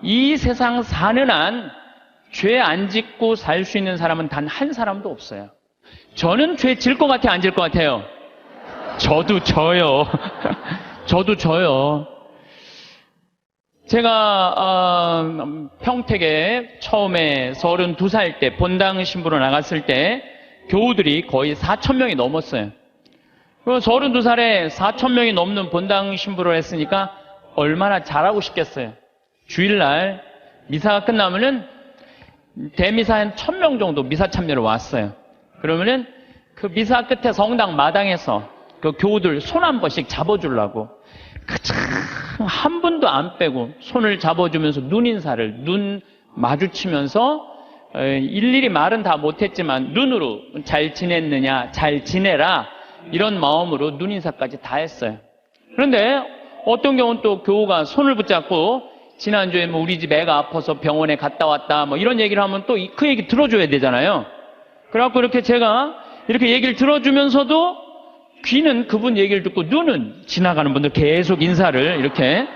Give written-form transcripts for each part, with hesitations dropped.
이 세상 사는 한 죄 안 짓고 살 수 있는 사람은 단 한 사람도 없어요. 저는 죄 질 것 같아요? 안 질 것 같아요? 저도 져요. 저도 져요. 제가 평택에 처음에 32살 때 본당 신부로 나갔을 때 교우들이 거의 4,000명이 넘었어요. 32살에 4,000명이 넘는 본당 신부를 했으니까 얼마나 잘하고 싶겠어요. 주일날 미사가 끝나면은 대미사 한 1,000명 정도 미사 참여로 왔어요. 그러면은 그 미사 끝에 성당 마당에서 그 교우들 손 한 번씩 잡아주려고 한 분도 안 빼고 손을 잡아주면서 눈 마주치면서 일일이 말은 다 못했지만 눈으로 잘 지냈느냐, 잘 지내라 이런 마음으로 눈인사까지 다 했어요. 그런데 어떤 경우는 또 교우가 손을 붙잡고 지난주에 뭐 우리 집 애가 아파서 병원에 갔다 왔다 뭐 이런 얘기를 하면 또 그 얘기 들어줘야 되잖아요. 그래갖고 이렇게 제가 이렇게 얘기를 들어주면서도 귀는 그분 얘기를 듣고 눈은 지나가는 분들 계속 인사를 이렇게.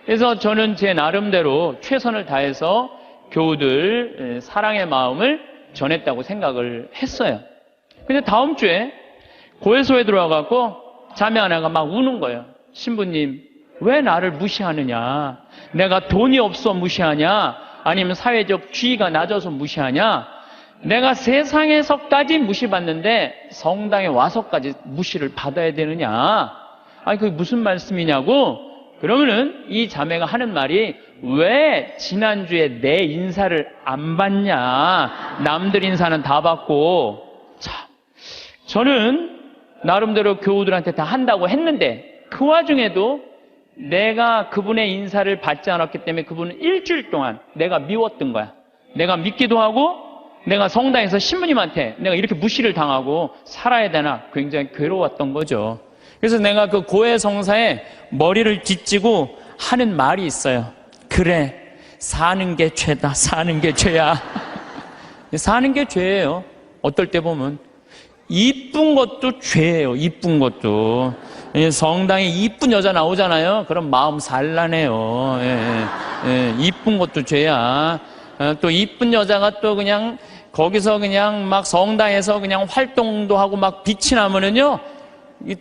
그래서 저는 제 나름대로 최선을 다해서 교우들 사랑의 마음을 전했다고 생각을 했어요. 근데 다음 주에 고해소에 들어와갖고 자매 하나가 막 우는 거예요. 신부님, 왜 나를 무시하느냐? 내가 돈이 없어 무시하냐? 아니면 사회적 지위가 낮아서 무시하냐? 내가 세상에서까지 무시받는데 성당에 와서까지 무시를 받아야 되느냐? 아니 그게 무슨 말씀이냐고? 그러면은 이 자매가 하는 말이 왜 지난주에 내 인사를 안 받냐? 남들 인사는 다 받고. 참, 저는 나름대로 교우들한테 다 한다고 했는데 그 와중에도 내가 그분의 인사를 받지 않았기 때문에 그분은 일주일 동안 내가 미웠던 거야. 내가 믿기도 하고 내가 성당에서 신부님한테 내가 이렇게 무시를 당하고 살아야 되나 굉장히 괴로웠던 거죠. 그래서 내가 그 고해 성사에 머리를 뒤찌고 하는 말이 있어요. 그래, 사는 게 죄다. 사는 게 죄야. 사는 게 죄예요. 어떨 때 보면 이쁜 것도 죄예요. 이쁜 것도. 성당에 이쁜 여자 나오잖아요. 그럼 마음 산란해요. 이쁜 것도 죄야. 또 이쁜 여자가 또 그냥 거기서 그냥 막 성당에서 그냥 활동도 하고 막 빛이 나면은요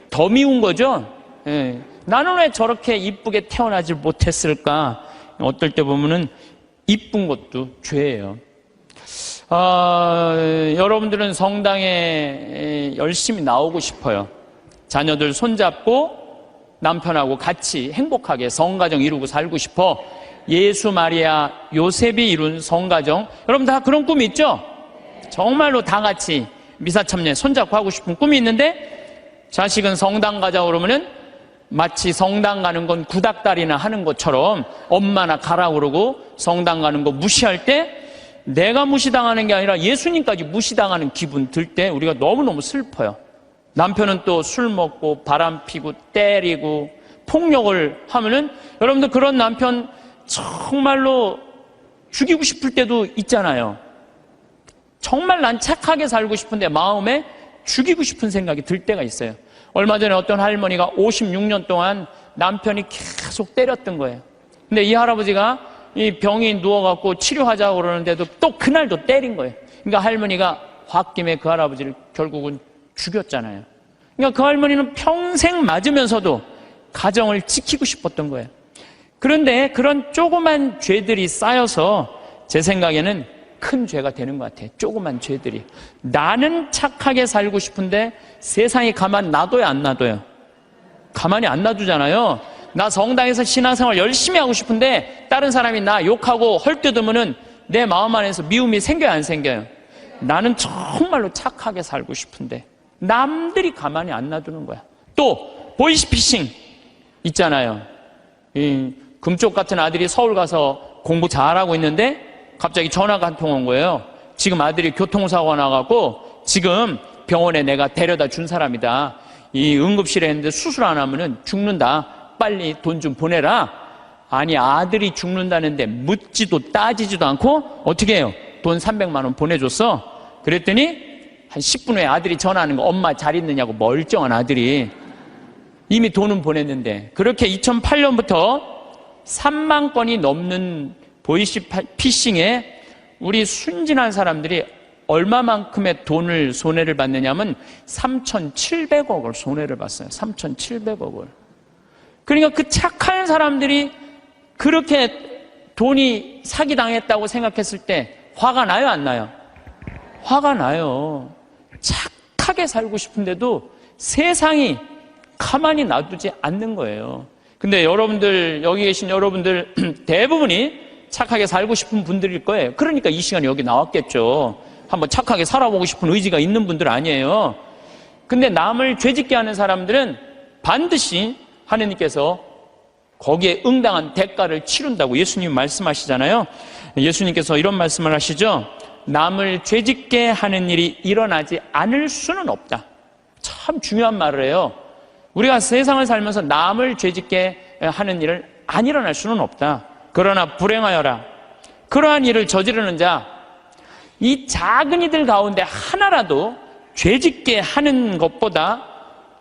더 미운 거죠. 나는 왜 저렇게 이쁘게 태어나질 못했을까? 어떨 때 보면은 이쁜 것도 죄예요. 여러분들은 성당에 열심히 나오고 싶어요. 자녀들 손잡고 남편하고 같이 행복하게 성가정 이루고 살고 싶어. 예수, 마리아, 요셉이 이룬 성가정. 여러분 다 그런 꿈이 있죠? 정말로 다 같이 미사 참여 손잡고 하고 싶은 꿈이 있는데 자식은 성당 가자고 그러면은 마치 성당 가는 건 구닥다리나 하는 것처럼 엄마나 가라고 그러고 성당 가는 거 무시할 때 내가 무시당하는 게 아니라 예수님까지 무시당하는 기분 들 때 우리가 너무너무 슬퍼요. 남편은 또 술 먹고 바람 피고 때리고 폭력을 하면은 여러분들 그런 남편 정말로 죽이고 싶을 때도 있잖아요. 정말 난 착하게 살고 싶은데 마음에 죽이고 싶은 생각이 들 때가 있어요. 얼마 전에 어떤 할머니가 56년 동안 남편이 계속 때렸던 거예요. 근데 이 할아버지가 이 병이 누워갖고 치료하자고 그러는데도 또 그날도 때린 거예요. 그러니까 할머니가 홧김에 그 할아버지를 결국은 죽였잖아요. 그러니까 그 할머니는 평생 맞으면서도 가정을 지키고 싶었던 거예요. 그런데 그런 조그만 죄들이 쌓여서 제 생각에는 큰 죄가 되는 것 같아요. 조그만 죄들이. 나는 착하게 살고 싶은데 세상이 가만 놔둬요, 안 놔둬요? 가만히 안 놔두잖아요. 나 성당에서 신앙생활 열심히 하고 싶은데 다른 사람이 나 욕하고 헐뜯으면은 내 마음 안에서 미움이 생겨요, 안 생겨요? 나는 정말로 착하게 살고 싶은데 남들이 가만히 안 놔두는 거야. 또 보이스피싱 있잖아요. 이 금쪽 같은 아들이 서울 가서 공부 잘하고 있는데 갑자기 전화가 한 통 온 거예요. 지금 아들이 교통사고가 나갖고 지금 병원에 내가 데려다 준 사람이다. 이 응급실에 있는데 수술 안 하면은 죽는다. 빨리 돈 좀 보내라. 아니 아들이 죽는다는데 묻지도 따지지도 않고 어떻게 해요? 돈 300만 원 보내줬어. 그랬더니 한 10분 후에 아들이 전화하는 거, 엄마 잘 있느냐고. 멀쩡한 아들이. 이미 돈은 보냈는데. 그렇게 2008년부터 3만 건이 넘는 보이스피싱에 우리 순진한 사람들이 얼마만큼의 돈을 손해를 받느냐면 3,700억을 손해를 봤어요. 3,700억을. 그러니까 그 착한 사람들이 그렇게 돈이 사기당했다고 생각했을 때 화가 나요, 안 나요? 화가 나요. 착하게 살고 싶은데도 세상이 가만히 놔두지 않는 거예요. 근데 여러분들, 여기 계신 여러분들 대부분이 착하게 살고 싶은 분들일 거예요. 그러니까 이 시간에 여기 나왔겠죠. 한번 착하게 살아보고 싶은 의지가 있는 분들 아니에요. 근데 남을 죄짓게 하는 사람들은 반드시 하느님께서 거기에 응당한 대가를 치른다고 예수님 말씀하시잖아요. 예수님께서 이런 말씀을 하시죠. 남을 죄짓게 하는 일이 일어나지 않을 수는 없다. 참 중요한 말을 해요. 우리가 세상을 살면서 남을 죄짓게 하는 일을 안 일어날 수는 없다. 그러나 불행하여라. 그러한 일을 저지르는 자, 이 작은 이들 가운데 하나라도 죄짓게 하는 것보다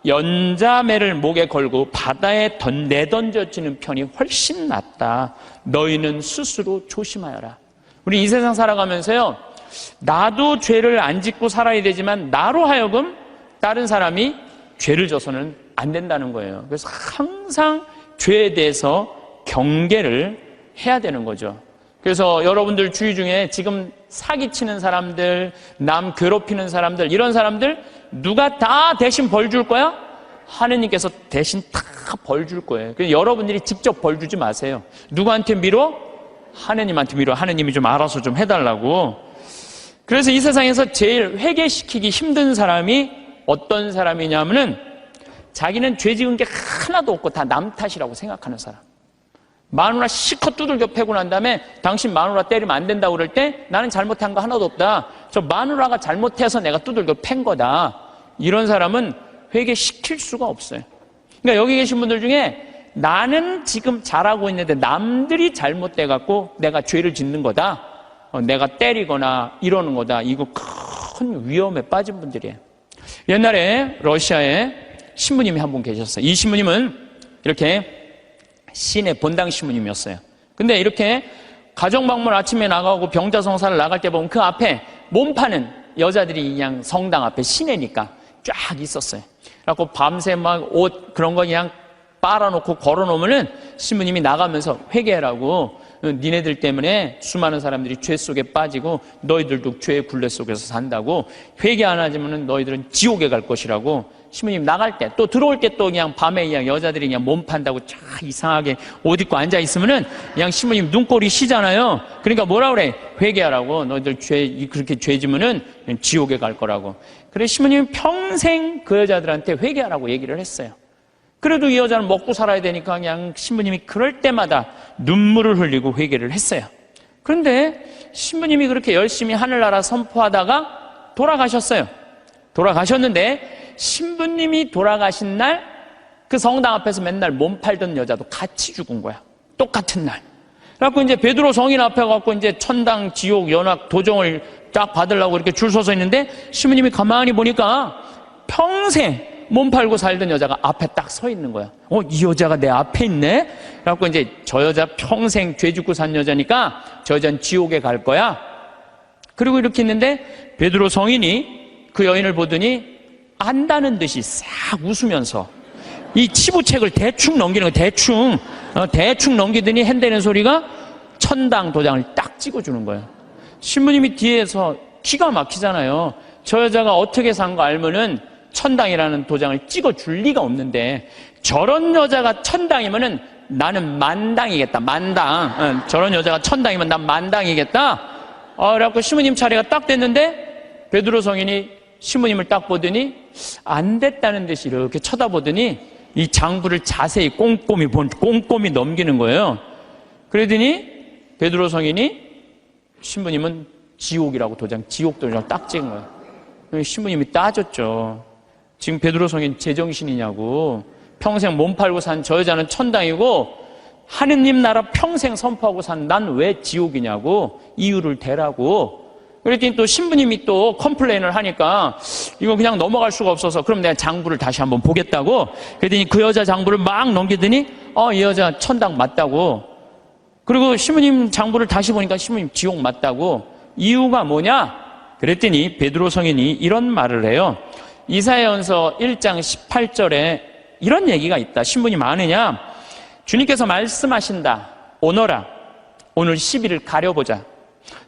연자매를 목에 걸고 바다에 내던져지는 편이 훨씬 낫다. 너희는 스스로 조심하여라. 우리 이 세상 살아가면서요, 나도 죄를 안 짓고 살아야 되지만 나로 하여금 다른 사람이 죄를 져서는 안 된다는 거예요. 그래서 항상 죄에 대해서 경계를 해야 되는 거죠. 그래서 여러분들 주위 중에 지금 사기치는 사람들, 남 괴롭히는 사람들, 이런 사람들 누가 다 대신 벌 줄 거야? 하느님께서 대신 다 벌 줄 거예요. 그래서 여러분들이 직접 벌 주지 마세요. 누구한테 미뤄? 하느님한테 미뤄. 하느님이 좀 알아서 좀 해달라고. 그래서 이 세상에서 제일 회개시키기 힘든 사람이 어떤 사람이냐면은 자기는 죄 지은 게 하나도 없고 다 남 탓이라고 생각하는 사람. 마누라 실컷 두들겨 패고 난 다음에 당신 마누라 때리면 안 된다고 그럴 때 나는 잘못한 거 하나도 없다. 저 마누라가 잘못해서 내가 두들겨 팬 거다. 이런 사람은 회개시킬 수가 없어요. 그러니까 여기 계신 분들 중에 나는 지금 잘하고 있는데 남들이 잘못돼 갖고 내가 죄를 짓는 거다. 내가 때리거나 이러는 거다. 이거 큰 위험에 빠진 분들이에요. 옛날에 러시아에 신부님이 한 분 계셨어요. 이 신부님은 이렇게 시내 본당 신부님이었어요. 근데 이렇게 가정방문 아침에 나가고 병자성사를 나갈 때 보면 그 앞에 몸 파는 여자들이 그냥 성당 앞에 시내니까 쫙 있었어요. 그래갖고 밤새 막 옷 그런 거 그냥 빨아놓고 걸어놓으면은 신부님이 나가면서 회개하라고, 니네들 때문에 수많은 사람들이 죄 속에 빠지고 너희들도 죄의 굴레 속에서 산다고, 회개 안 하지면은 너희들은 지옥에 갈 것이라고. 신부님 나갈 때 또 들어올 때 또 그냥 밤에 그냥 여자들이 그냥 몸 판다고 쫙 이상하게 옷 입고 앉아 있으면은 그냥 신부님 눈꼴이 시잖아요. 그러니까 뭐라 그래? 회개하라고. 너희들 그렇게 죄 지면은 지옥에 갈 거라고. 그래 신부님이 평생 그 여자들한테 회개하라고 얘기를 했어요. 그래도 이 여자는 먹고 살아야 되니까 그냥 신부님이 그럴 때마다 눈물을 흘리고 회개를 했어요. 그런데 신부님이 그렇게 열심히 하늘나라 선포하다가 돌아가셨어요. 돌아가셨는데 신부님이 돌아가신 날 그 성당 앞에서 맨날 몸 팔던 여자도 같이 죽은 거야. 똑같은 날. 그래갖고 이제 베드로 성인 앞에 가고 이제 천당, 지옥, 연악, 도정을 딱 받으려고 이렇게 줄 서서 있는데 신부님이 가만히 보니까 평생 몸 팔고 살던 여자가 앞에 딱 서 있는 거야. 이 여자가 내 앞에 있네? 그래갖고 이제 저 여자 평생 죄 짓고 산 여자니까 저 여자는 지옥에 갈 거야. 그리고 이렇게 있는데 베드로 성인이 그 여인을 보더니 안다는 듯이 싹 웃으면서 이 치부책을 대충 넘기는 거야. 대충 넘기더니 한다는 소리가 천당 도장을 딱 찍어주는 거예요. 신부님이 뒤에서 기가 막히잖아요. 저 여자가 어떻게 산 거 알면은 천당이라는 도장을 찍어줄 리가 없는데 저런 여자가 천당이면은 나는 만당이겠다. 만당. 저런 여자가 천당이면 난 만당이겠다. 그래갖고 신부님 차례가 딱 됐는데 베드로 성인이 신부님을 딱 보더니 안 됐다는 듯이 이렇게 쳐다보더니 이 장부를 자세히 꼼꼼히 넘기는 거예요. 그러더니 베드로 성인이 신부님은 지옥이라고 지옥 도장을 딱 찍은 거예요. 신부님이 따졌죠. 지금 베드로 성인 제정신이냐고. 평생 몸 팔고 산 저 여자는 천당이고 하느님 나라 평생 선포하고 산 난 왜 지옥이냐고. 이유를 대라고. 그랬더니 또 신부님이 또 컴플레인을 하니까 이거 그냥 넘어갈 수가 없어서 그럼 내가 장부를 다시 한번 보겠다고. 그랬더니 그 여자 장부를 막 넘기더니 이 여자 천당 맞다고. 그리고 신부님 장부를 다시 보니까 신부님 지옥 맞다고. 이유가 뭐냐? 그랬더니 베드로 성인이 이런 말을 해요. 이사야전서 1장 18절에 이런 얘기가 있다. 신부님 아느냐? 주님께서 말씀하신다. 오너라. 오늘 10일을 가려보자.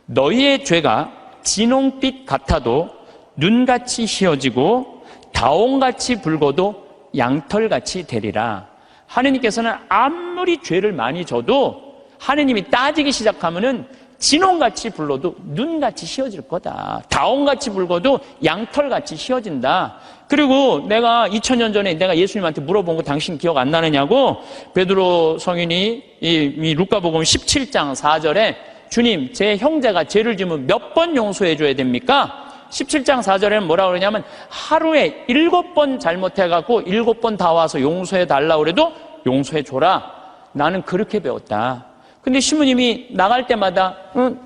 너희의 죄가 진홍빛 같아도 눈같이 휘어지고 다홍같이 붉어도 양털같이 되리라. 하느님께서는 아무리 죄를 많이 져도 하느님이 따지기 시작하면은 진홍같이 불러도 눈같이 휘어질 거다. 다홍같이 붉어도 양털같이 휘어진다. 그리고 내가 2000년 전에 내가 예수님한테 물어본 거 당신 기억 안 나느냐고. 베드로 성인이 이 루카복음 17장 4절에 주님, 제 형제가 죄를 지으면 몇 번 용서해 줘야 됩니까? 17장 4절에는 뭐라고 그러냐면 하루에 7번 잘못해갖고 7번 다 와서 용서해 달라고 그래도 용서해 줘라. 나는 그렇게 배웠다. 근데 신부님이 나갈 때마다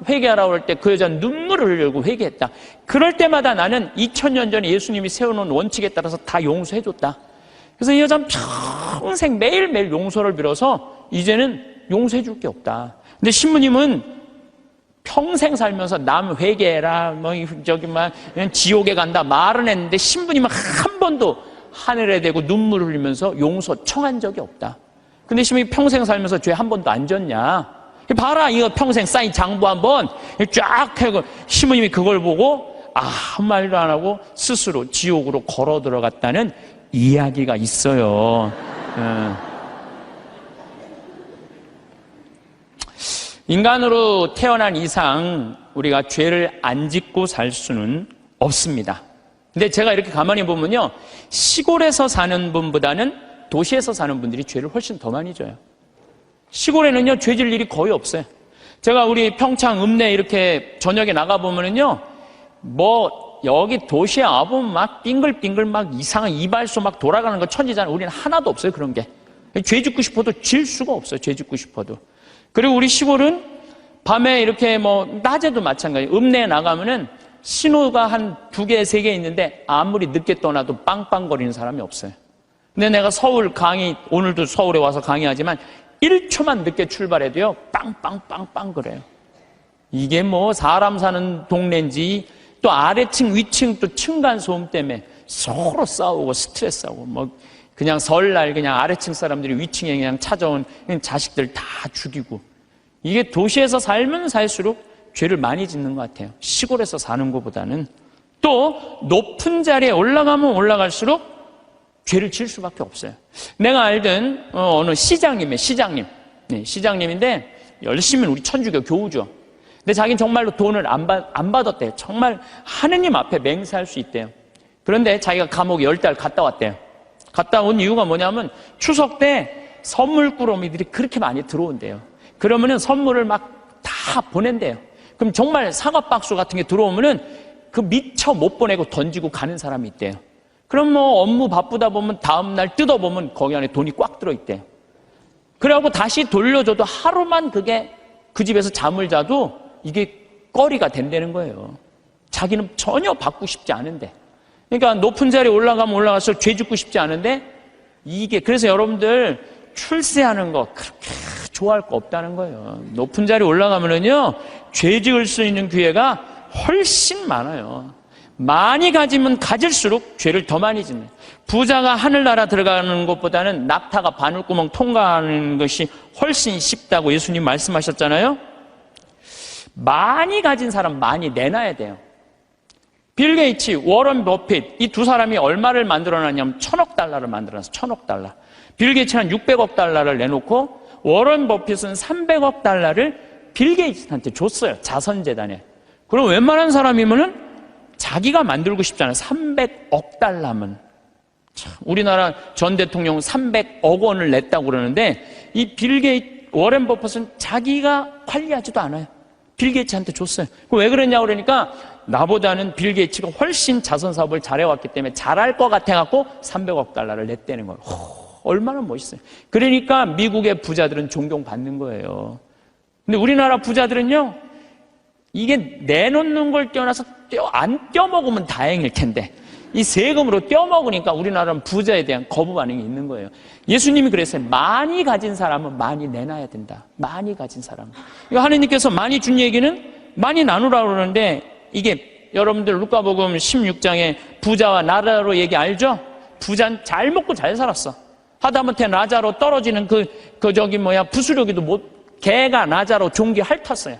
회개하라고 할 때 그 여자는 눈물을 흘리고 회개했다. 그럴 때마다 나는 2000년 전에 예수님이 세워놓은 원칙에 따라서 다 용서해줬다. 그래서 이 여자는 평생 매일매일 용서를 빌어서 이제는 용서해줄 게 없다. 근데 신부님은 평생 살면서 남 회개해라, 지옥에 간다 말은 했는데 신부님은 한 번도 하늘에 대고 눈물 흘리면서 용서 청한 적이 없다. 근데 신부님이 평생 살면서 죄 한 번도 안 졌냐? 봐라, 이거 평생 쌓인 장부 한번 쫙 해고 신부님이 그걸 보고 아무 말도 안 하고 스스로 지옥으로 걸어 들어갔다는 이야기가 있어요. 인간으로 태어난 이상 우리가 죄를 안 짓고 살 수는 없습니다. 근데 제가 이렇게 가만히 보면요, 시골에서 사는 분보다는 도시에서 사는 분들이 죄를 훨씬 더 많이 져요. 시골에는요, 죄질 일이 거의 없어요. 제가 우리 평창 읍내 이렇게 저녁에 나가보면은요, 여기 도시에 와보면 막 빙글빙글 막 이상한 이발소 막 돌아가는 거 천지잖아요. 우리는 하나도 없어요, 그런 게. 죄 짓고 싶어도 질 수가 없어요, 죄 짓고 싶어도. 그리고 우리 시골은 밤에 이렇게 낮에도 마찬가지예요. 읍내에 나가면은 신호가 한 2개, 3개 있는데 아무리 늦게 떠나도 빵빵거리는 사람이 없어요. 근데 내가 서울 강의, 오늘도 서울에 와서 강의하지만 1초만 늦게 출발해도요, 빵빵빵빵 그래요. 이게 사람 사는 동네인지 또 아래층, 위층 또 층간소음 때문에 서로 싸우고 스트레스하고 그냥 설날 그냥 아래층 사람들이 위층에 그냥 찾아온 자식들 다 죽이고. 이게 도시에서 살면 살수록 죄를 많이 짓는 것 같아요. 시골에서 사는 것보다는. 또 높은 자리에 올라가면 올라갈수록 죄를 지을 수밖에 없어요. 내가 알던 어느 시장님. 네, 시장님인데 열심히 우리 천주교 교우죠. 근데 자기는 정말로 돈을 안 받았대요. 정말 하느님 앞에 맹세할 수 있대요. 그런데 자기가 감옥에 10달 갔다 왔대요. 갔다 온 이유가 뭐냐면 추석 때 선물 꾸러미들이 그렇게 많이 들어온대요. 그러면은 선물을 막 다 보낸대요. 그럼 정말 사과 박스 같은 게 들어오면은 그 미처 못 보내고 던지고 가는 사람이 있대요. 그럼 업무 바쁘다 보면 다음날 뜯어보면 거기 안에 돈이 꽉 들어있대요. 그래갖고 다시 돌려줘도 하루만 그게 그 집에서 잠을 자도 이게 꺼리가 된다는 거예요. 자기는 전혀 받고 싶지 않은데. 그러니까 높은 자리에 올라가면 올라갈수록 죄 짓고 싶지 않은데 그래서 여러분들 출세하는 거 그렇게 좋아할 거 없다는 거예요. 높은 자리에 올라가면은요, 죄 지을 수 있는 기회가 훨씬 많아요. 많이 가지면 가질수록 죄를 더 많이 짓는. 부자가 하늘나라 들어가는 것보다는 낙타가 바늘구멍 통과하는 것이 훨씬 쉽다고 예수님 말씀하셨잖아요. 많이 가진 사람 많이 내놔야 돼요. 빌 게이츠, 워런 버핏 이 두 사람이 얼마를 만들어놨냐면 1000억 달러를 만들어놨어요. 1000억 달러. 빌 게이츠는 600억 달러를 내놓고 워런 버핏은 300억 달러를 빌 게이츠한테 줬어요. 자선재단에. 그럼 웬만한 사람이면은 자기가 만들고 싶잖아요. 300억 달러면. 참, 우리나라 전 대통령 300억 원을 냈다고 그러는데 이 빌 게이츠, 워런 버핏은 자기가 관리하지도 않아요. 빌 게이츠한테 줬어요. 왜 그러냐고 그러니까 나보다는 빌 게이츠가 훨씬 자선 사업을 잘해왔기 때문에 잘할 것 같아갖고 300억 달러를 냈다는 거예요. 얼마나 멋있어요. 그러니까 미국의 부자들은 존경받는 거예요. 근데 우리나라 부자들은요, 이게 내놓는 걸 떼어놔서 안 떼어먹으면 다행일 텐데 이 세금으로 떼어먹으니까 우리나라는 부자에 대한 거부 반응이 있는 거예요. 예수님이 그랬어요. 많이 가진 사람은 많이 내놔야 된다. 많이 가진 사람. 하느님께서 많이 준 얘기는 많이 나누라고 그러는데, 이게 여러분들 루카복음 16장에 부자와 나자로 얘기 알죠? 부자는 잘 먹고 잘 살았어. 하다못해 나자로 떨어지는 부스러기도 개가 나자로 종기 핥았어요.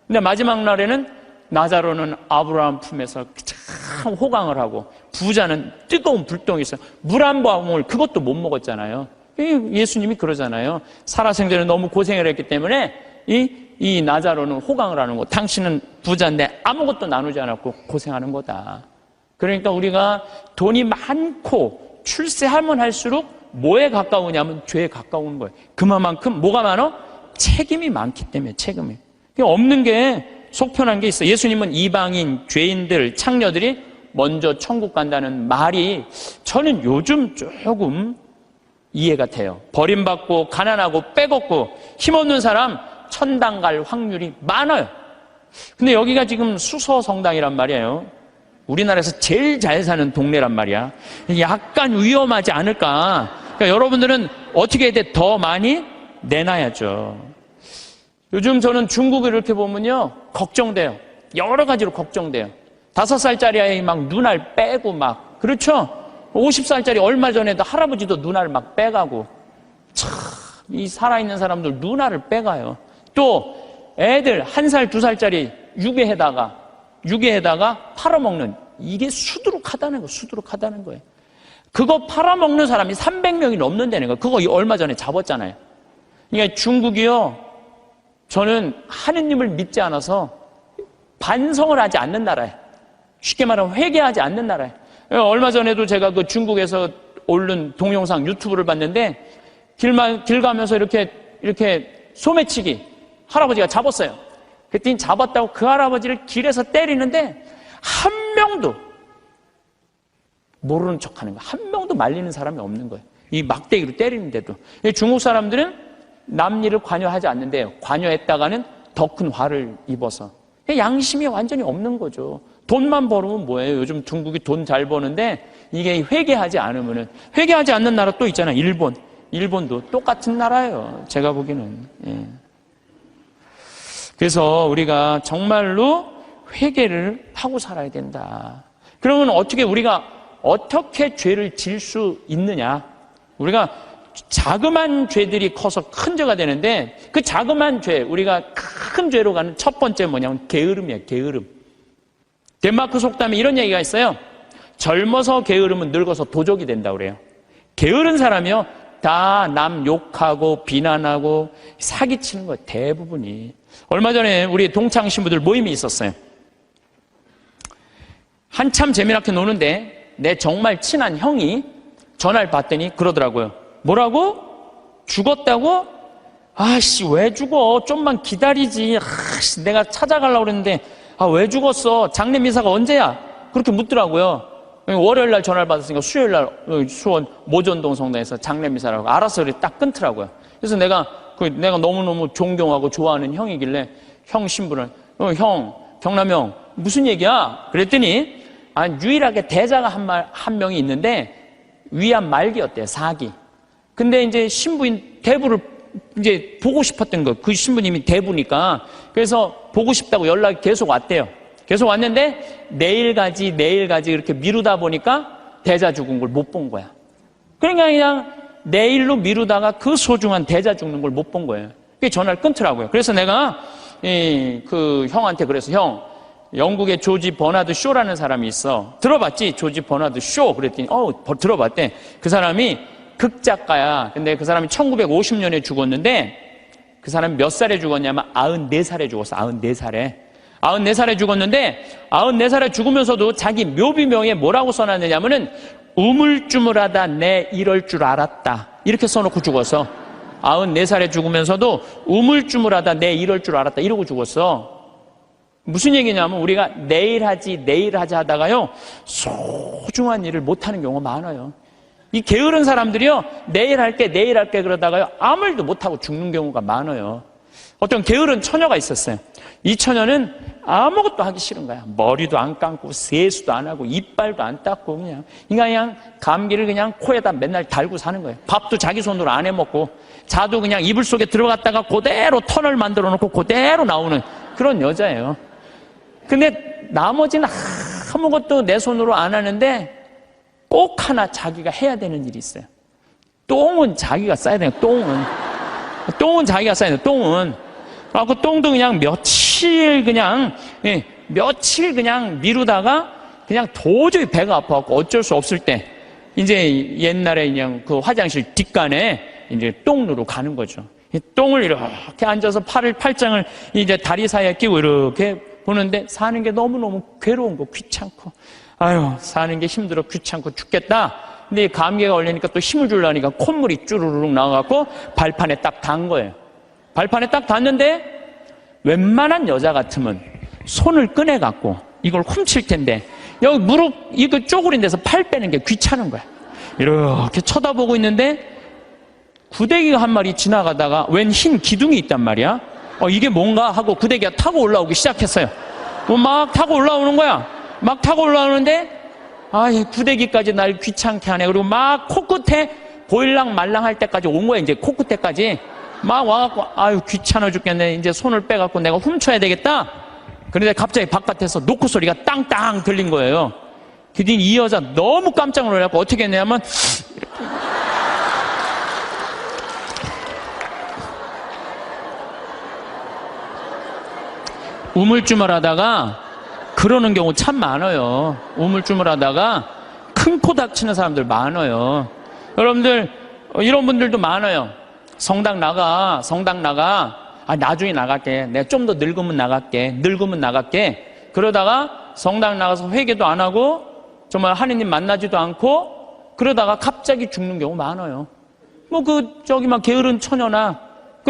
근데 마지막 날에는 나자로는 아브라함 품에서 참 호강을 하고, 부자는 뜨거운 불똥이 있어요. 물 한 방울 그것도 못 먹었잖아요. 예수님이 그러잖아요. 살아생전에 너무 고생을 했기 때문에 이 나자로는 호강을 하는 거. 당신은 부자인데 아무것도 나누지 않았고 고생하는 거다. 그러니까 우리가 돈이 많고 출세하면 할수록 뭐에 가까우냐면 죄에 가까운 거예요. 그만큼 뭐가 많아? 책임이 많기 때문에. 책임이 없는 게 속편한 게 있어요. 예수님은 이방인, 죄인들, 창녀들이 먼저 천국 간다는 말이 저는 요즘 조금 이해가 돼요. 버림받고 가난하고 빼곡고 힘없는 사람 천당 갈 확률이 많아요. 근데 여기가 지금 수서 성당이란 말이에요. 우리나라에서 제일 잘 사는 동네란 말이야. 약간 위험하지 않을까. 그러니까 여러분들은 어떻게 해야 돼? 더 많이 내놔야죠. 요즘 저는 중국을 이렇게 보면요, 걱정돼요. 여러 가지로 걱정돼요. 5살짜리 아이 막 눈알 빼고 막, 그렇죠? 50살짜리 얼마 전에도 할아버지도 눈알 막 빼가고. 참, 이 살아있는 사람들 눈알을 빼가요. 또 애들 1살, 2살짜리 유괴에다가 팔아먹는, 이게 수두룩하다는 거예요. 수두룩하다는 거예요. 그거 팔아먹는 사람이 300명이 넘는다는 거예요. 그거 얼마 전에 잡았잖아요. 그러니까 중국이요, 저는 하느님을 믿지 않아서 반성을 하지 않는 나라예요. 쉽게 말하면 회개하지 않는 나라예요. 얼마 전에도 제가 그 중국에서 올린 동영상 유튜브를 봤는데, 길 가면서 이렇게 소매치기 할아버지가 잡았어요. 그랬더니 잡았다고 그 할아버지를 길에서 때리는데 한 명도 모르는 척하는 거예요. 한 명도 말리는 사람이 없는 거예요. 이 막대기로 때리는데도. 중국 사람들은 남 일을 관여하지 않는데요, 관여했다가는 더 큰 화를 입어서 양심이 완전히 없는 거죠. 돈만 벌으면 뭐예요? 요즘 중국이 돈 잘 버는데 이게 회개하지 않으면은, 회개하지 않는 나라 또 있잖아요. 일본도 똑같은 나라예요. 제가 보기에는. 예. 그래서 우리가 정말로 회개를 하고 살아야 된다. 그러면 우리가 어떻게 죄를 질 수 있느냐? 우리가 자그마한 죄들이 커서 큰 죄가 되는데, 그 자그마한 죄, 우리가 큰 죄로 가는 첫 번째 뭐냐면 게으름이에요. 게으름. 덴마크 속담에 이런 얘기가 있어요. 젊어서 게으름은 늙어서 도적이 된다고 그래요. 게으른 사람이요, 다 남 욕하고 비난하고 사기치는 거예요. 대부분이. 얼마 전에 우리 동창 신부들 모임이 있었어요. 한참 재미나게 노는데 내 정말 친한 형이 전화를 받더니 그러더라고요. 뭐라고? 죽었다고? 아씨, 왜 죽어? 좀만 기다리지. 아씨, 내가 찾아가려고 그랬는데, 왜 죽었어? 장례 미사가 언제야? 그렇게 묻더라고요. 월요일 날 전화를 받았으니까 수요일 날 수원 모전동 성당에서 장례 미사라고. 알았어. 그래 딱 끊더라고요. 그래서 내가 너무너무 존경하고 좋아하는 형이길래 형 신부를, 형, 경남 형, 무슨 얘기야? 그랬더니, 유일하게 대자가 한 명이 있는데 위암 말기였대요. 4기. 근데 이제 신부인 대부를 이제 보고 싶었던 거. 그 신부님이 대부니까. 그래서 보고 싶다고 연락이 계속 왔대요. 계속 왔는데 내일 가지 이렇게 미루다 보니까 대자 죽은 걸 못 본 거야. 그러니까 그냥 내일로 미루다가 그 소중한 대자 죽는 걸 못 본 거예요. 그게 전화를 끊더라고요. 그래서 내가 그 형한테 그래서, 형, 영국의 조지 버나드 쇼라는 사람이 있어. 들어봤지? 조지 버나드 쇼. 그랬더니 들어봤대. 그 사람이 극작가야. 근데 그 사람이 1950년에 죽었는데, 그 사람이 몇 살에 죽었냐면 94살에 죽었어. 94살에 죽었는데, 94살에 죽으면서도 자기 묘비명에 뭐라고 써놨느냐면은 우물쭈물하다 내 이럴 줄 알았다. 이렇게 써놓고 죽었어. 94살에 죽으면서도 우물쭈물하다 내 이럴 줄 알았다. 이러고 죽었어. 무슨 얘기냐면 우리가 내일 하지 하다가요, 소중한 일을 못하는 경우가 많아요. 이 게으른 사람들이요, 내일 할게 그러다가요, 아무 일도 못하고 죽는 경우가 많아요. 어떤 게으른 처녀가 있었어요. 이 처녀는 아무것도 하기 싫은 거야. 머리도 안 감고 세수도 안 하고 이빨도 안 닦고 그냥 감기를 그냥 코에다 맨날 달고 사는 거예요. 밥도 자기 손으로 안 해먹고 자도 그냥 이불 속에 들어갔다가 그대로 터널 만들어 놓고 그대로 나오는 그런 여자예요. 근데 나머지는 아무것도 내 손으로 안 하는데 꼭 하나 자기가 해야 되는 일이 있어요. 똥은 자기가 싸야 돼요. 똥은 자기가 싸야 돼요. 똥은. 그 똥도 그냥 며칠 그냥 미루다가 그냥 도저히 배가 아파갖고 어쩔 수 없을 때 이제 옛날에 그냥 그 화장실 뒷간에 이제 똥누로 가는 거죠. 똥을 이렇게 앉아서 팔짱을 이제 다리 사이에 끼고 이렇게 보는데 사는 게 너무너무 괴로운 거, 귀찮고. 아유, 사는 게 힘들어, 귀찮고 죽겠다. 근데 감기가 걸리니까 또 힘을 주려니까 콧물이 쭈루룩 나와갖고 발판에 딱 닿은 거예요. 발판에 딱 닿는데 웬만한 여자 같으면 손을 꺼내갖고 이걸 훔칠 텐데 여기 무릎 이거 쪼그린 데서 팔 빼는 게 귀찮은 거야. 이렇게 쳐다보고 있는데 구데기가 한 마리 지나가다가 웬 흰 기둥이 있단 말이야. 이게 뭔가 하고 구데기가 타고 올라오기 시작했어요. 막 타고 올라오는 거야. 막 타고 올라오는데 이 구데기까지 날 귀찮게 하네. 그리고 막 코끝에 보일랑 말랑 할 때까지 온 거야. 이제 코끝에까지 막 와갖고 아유 귀찮아 죽겠네. 이제 손을 빼갖고 내가 훔쳐야 되겠다. 그런데 갑자기 바깥에서 노크 소리가 땅땅 들린 거예요. 그뒤 이 여자 너무 깜짝 놀라고 어떻게 했냐면 우물쭈물하다가 그러는 경우 참 많아요. 우물쭈물하다가 큰 코 닥치는 사람들 많아요. 여러분들 이런 분들도 많아요. 성당 나가. 나중에 나갈게. 내가 좀 더 늙으면 나갈게. 그러다가 성당 나가서 회개도 안 하고 정말 하느님 만나지도 않고 그러다가 갑자기 죽는 경우 많아요. 막 게으른 처녀나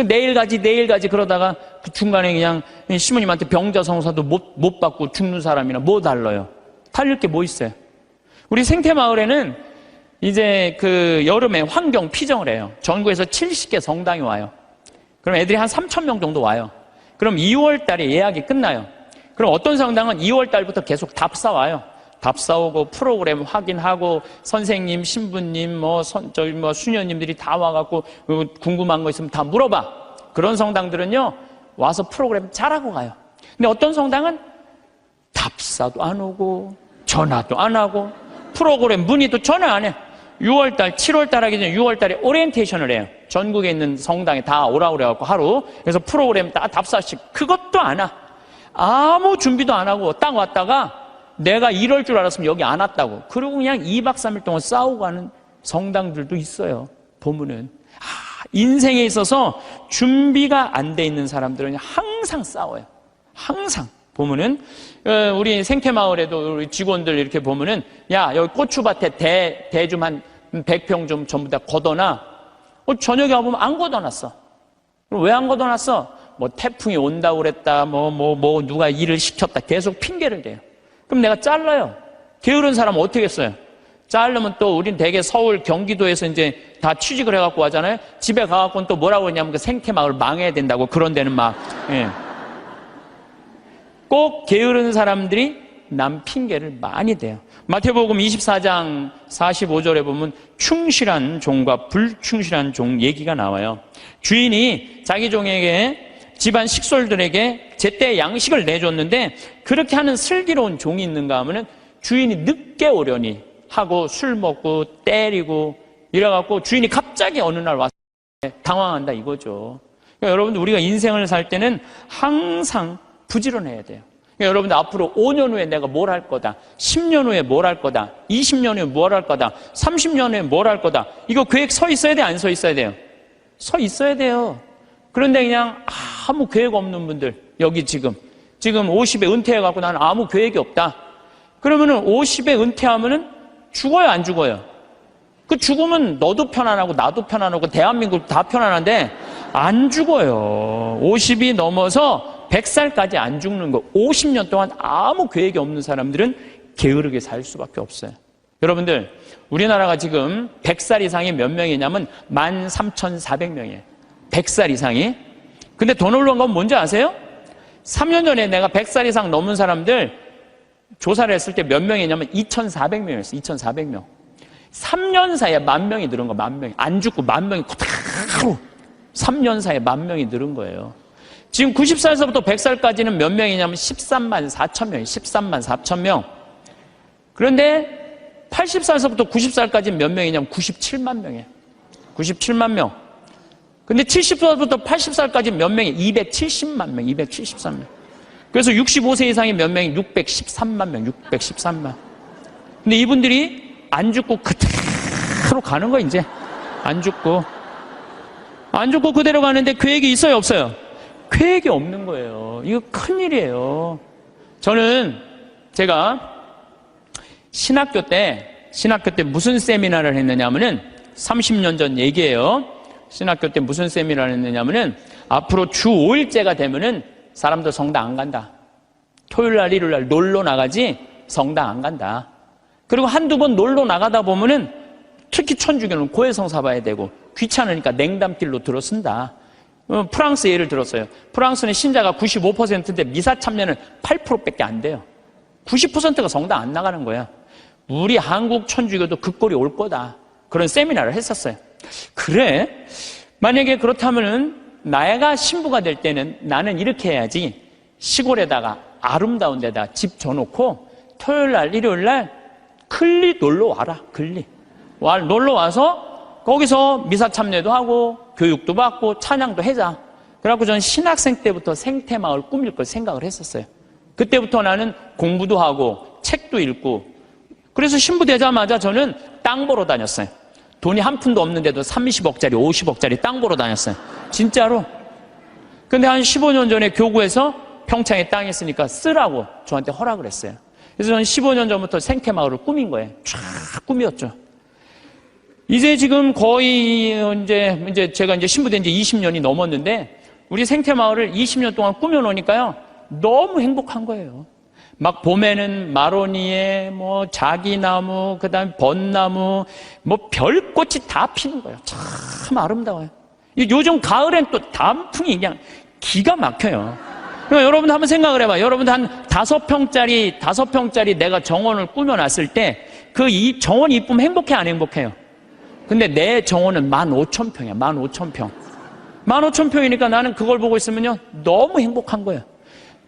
내일 가지 그러다가 그 중간에 그냥 시모님한테 병자성사도 못 받고 죽는 사람이나 뭐 달라요? 달릴 게 뭐 있어요? 우리 생태마을에는 이제 그 여름에 환경 피정을 해요. 전국에서 70개 성당이 와요. 그럼 애들이 한 3,000명 정도 와요. 그럼 2월 달에 예약이 끝나요. 그럼 어떤 성당은 2월 달부터 계속 답사 와요. 답사 오고 프로그램 확인하고 선생님, 신부님, 수녀님들이 다 와갖고 궁금한 거 있으면 다 물어봐. 그런 성당들은요 와서 프로그램 잘하고 가요. 근데 어떤 성당은 답사도 안 오고 전화도 안 하고 프로그램 문의도 전혀 안 해. 6월달, 7월달 하기 전에 6월달에 오리엔테이션을 해요. 전국에 있는 성당에 다 오라 그래갖고 하루. 그래서 프로그램 다 답사식. 그것도 안 와. 아무 준비도 안 하고 딱 왔다가 내가 이럴 줄 알았으면 여기 안 왔다고. 그리고 그냥 2박 3일 동안 싸우고 가는 성당들도 있어요. 보면은. 인생에 있어서 준비가 안 돼 있는 사람들은 항상 싸워요. 항상. 보면은 우리 생태마을에도 우리 직원들 이렇게 보면은 야 여기 고추밭에 대 좀 한 100평 좀 전부 다 걷어놔. 저녁에 와보면 안 걷어놨어. 왜 안 걷어놨어? 태풍이 온다고 그랬다. 누가 일을 시켰다. 계속 핑계를 대요. 그럼 내가 잘라요. 게으른 사람은 어떻게 했어요? 자르면 또 우린 대개 서울 경기도에서 이제 다 취직을 해갖고 하잖아요. 집에 가갖고는 또 뭐라고 했냐면 그 생태마을 망해야 된다고 그런 데는 막 꼭 게으른 사람들이 남 핑계를 많이 대요. 마태복음 24장 45절에 보면 충실한 종과 불충실한 종 얘기가 나와요. 주인이 자기 종에게 집안 식솔들에게 제때 양식을 내줬는데 그렇게 하는 슬기로운 종이 있는가 하면은 주인이 늦게 오려니 하고 술 먹고 때리고 이래갖고 주인이 갑자기 어느 날 와서 당황한다 이거죠. 그러니까 여러분들 우리가 인생을 살 때는 항상 부지런해야 돼요. 그러니까 여러분들 앞으로 5년 후에 내가 뭘 할 거다, 10년 후에 뭘 할 거다, 20년 후에 뭘 할 거다, 30년 후에 뭘 할 거다, 이거 계획 서 있어야 돼, 안 서 있어야 돼요? 서 있어야 돼요. 그런데 그냥 아무 계획 없는 분들, 여기 지금 50에 은퇴해갖고 나는 아무 계획이 없다. 그러면은 50에 은퇴하면은 죽어요, 안 죽어요? 그 죽으면 너도 편안하고 나도 편안하고 대한민국 다 편안한데 안 죽어요. 50이 넘어서 100살까지 안 죽는 거. 50년 동안 아무 계획이 없는 사람들은 게으르게 살 수밖에 없어요. 여러분들 우리나라가 지금 100살 이상이 몇 명이냐면 13,400명이에요. 100살 이상이. 근데 더 놀라운 건 뭔지 아세요? 3년 전에 내가 100살 이상 넘은 사람들 조사를 했을 때 몇 명이냐면 2,400명이었어요. 2,400명. 3년 사이에 10,000명이 늘은 거, 10,000명이. 안 죽고 10,000명이 그대로 3년 사이에 10,000명이 늘은 거예요. 지금 90살에서부터 100살까지는 몇 명이냐면 13만 4천 명이에요. 13만 4천 명. 그런데 80살에서부터 90살까지는 몇 명이냐면 97만 명이에요. 97만 명. 근데 70살부터 80살까지 몇 명이? 270만 명, 273명. 그래서 65세 이상이 몇 명이? 613만 명, 613만. 근데 이분들이 안 죽고 그대로 가는 거야, 이제. 안 죽고 그대로 가는데 계획이 있어요, 없어요? 계획이 없는 거예요. 이거 큰일이에요. 저는 제가 신학교 때 무슨 세미나를 했느냐면은 30년 전 얘기예요. 신학교 때 무슨 세미나를 했느냐면은 앞으로 주 5일째가 되면은 사람들 성당 안 간다. 토요일 날, 일요일 날 놀러 나가지 성당 안 간다. 그리고 한두 번 놀러 나가다 보면은 특히 천주교는 고해성사 봐야 되고 귀찮으니까 냉담길로 들어선다. 프랑스 예를 들었어요. 프랑스는 신자가 95%인데 미사 참여는 8%밖에 안 돼요. 90%가 성당 안 나가는 거야. 우리 한국 천주교도 그 꼴이 올 거다. 그런 세미나를 했었어요. 그래? 만약에 그렇다면은 내가 신부가 될 때는 나는 이렇게 해야지. 시골에다가 아름다운 데다 집 져놓고 토요일 날, 일요일 날 클리 놀러 와라. 클리. 놀러 와서 거기서 미사 참여도 하고 교육도 받고 찬양도 해자. 그래갖고 저는 신학생 때부터 생태마을 꾸밀 걸 생각을 했었어요. 그때부터 나는 공부도 하고 책도 읽고 그래서 신부 되자마자 저는 땅 보러 다녔어요. 돈이 한 푼도 없는데도 30억짜리, 50억짜리 땅 보러 다녔어요. 진짜로. 근데 한 15년 전에 교구에서 평창에 땅이 있으니까 쓰라고 저한테 허락을 했어요. 그래서 저는 15년 전부터 생태마을을 꾸민 거예요. 쫙 꾸몄죠. 이제 지금 거의 이제 제가 이제 신부된 지 20년이 넘었는데 우리 생태마을을 20년 동안 꾸며놓으니까요. 너무 행복한 거예요. 막 봄에는 마로니에, 뭐 자기나무, 그다음에 벚나무, 뭐 별꽃이 다 피는 거예요. 참 아름다워요. 요즘 가을엔 또 단풍이 그냥 기가 막혀요. 그러니까 여러분도 한번 생각을 해봐요. 여러분도 한 5평짜리 내가 정원을 꾸며놨을 때 그 이 정원이 이쁘면 행복해, 안 행복해요? 근데 내 정원은 15,000평이야. 15,000평. 15,000평이니까 나는 그걸 보고 있으면요 너무 행복한 거예요.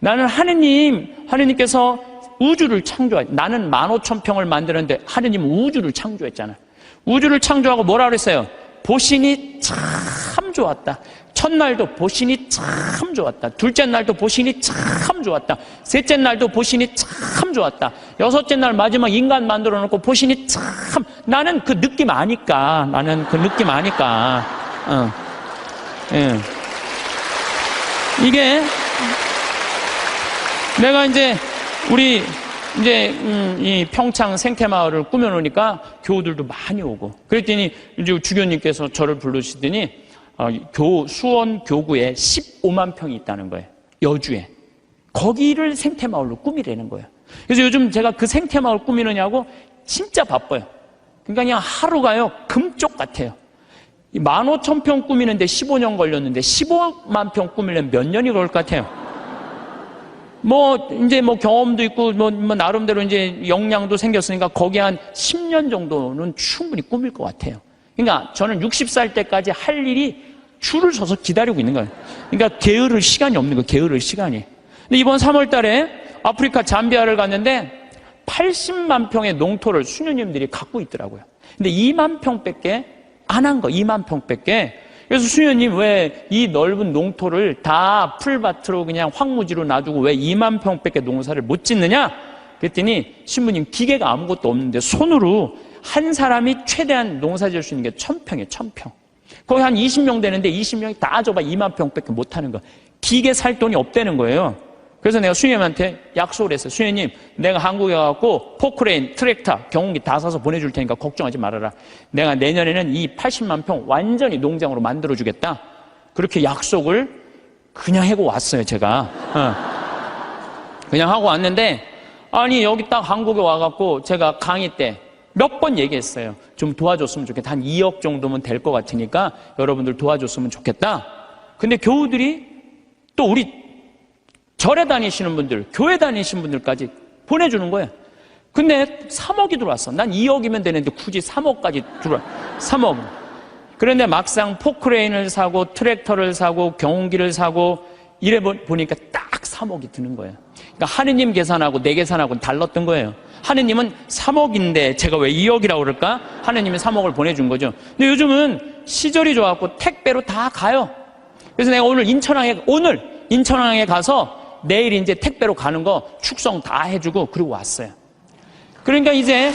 나는 하느님께서 우주를 나는 15,000평을 만드는데 하느님은 우주를 창조했잖아요. 우주를 창조하고 뭐라 그랬어요? 보시니 참 좋았다. 첫날도 보시니 참 좋았다. 둘째 날도 보시니 참 좋았다. 셋째 날도 보시니 참 좋았다. 여섯째 날 마지막 인간 만들어 놓고 보시니 참. 나는 그 느낌 아니까. 이게 내가 이 평창 생태마을을 꾸며놓으니까 교우들도 많이 오고 그랬더니 이제 주교님께서 저를 부르시더니 수원 교구에 15만 평이 있다는 거예요. 여주에. 거기를 생태마을로 꾸미라는 거예요. 그래서 요즘 제가 그 생태마을 꾸미느냐고 진짜 바빠요. 그러니까 그냥 하루가요 금쪽 같아요. 15,000평 꾸미는데 15년 걸렸는데 15만 평 꾸미려면 몇 년이 걸릴 것 같아요? 이제 경험도 있고, 나름대로 이제 역량도 생겼으니까 거기에 한 10년 정도는 충분히 꾸밀 것 같아요. 그러니까 저는 60살 때까지 할 일이 줄을 서서 기다리고 있는 거예요. 그러니까 게으를 시간이 없는 거예요, 게으를 시간이. 근데 이번 3월 달에 아프리카 잠비아를 갔는데 80만 평의 농토를 수녀님들이 갖고 있더라고요. 근데 2만 평밖에 안 한 거, 2만 평밖에. 그래서 수녀님 왜 이 넓은 농토를 다 풀밭으로 그냥 황무지로 놔두고 왜 2만 평밖에 농사를 못 짓느냐? 그랬더니 신부님 기계가 아무것도 없는데 손으로 한 사람이 최대한 농사 지을 수 있는 게 1,000평이에요. 1,000평. 거기 한 20명 되는데 20명이 다 줘봐 2만 평밖에 못 하는 거. 기계 살 돈이 없다는 거예요. 그래서 내가 수녀님한테 약속을 했어요. 수녀님, 내가 한국에 가서 포크레인, 트랙터, 경운기 다 사서 보내줄 테니까 걱정하지 말아라. 내가 내년에는 이 80만 평 완전히 농장으로 만들어주겠다. 그렇게 약속을 그냥 하고 왔어요, 제가. 그냥 하고 왔는데, 아니, 여기 딱 한국에 와갖고 제가 강의 때 몇 번 얘기했어요. 좀 도와줬으면 좋겠다. 한 2억 정도면 될 것 같으니까 여러분들 도와줬으면 좋겠다. 근데 교우들이 또 우리 절에 다니시는 분들, 교회 다니시는 분들까지 보내주는 거예요. 근데 3억이 들어왔어. 난 2억이면 되는데 굳이 3억까지 들어와. 3억. 그런데 막상 포크레인을 사고 트랙터를 사고 경운기를 사고 이래 보니까 딱 3억이 드는 거예요. 그러니까 하느님 계산하고 내 계산하고는 달랐던 거예요. 하느님은 3억인데 제가 왜 2억이라고 그럴까? 하느님이 3억을 보내준 거죠. 근데 요즘은 시절이 좋았고 택배로 다 가요. 그래서 내가 오늘 인천항에 가서 내일 이제 택배로 가는 거 축성 다 해주고 그리고 왔어요. 그러니까 이제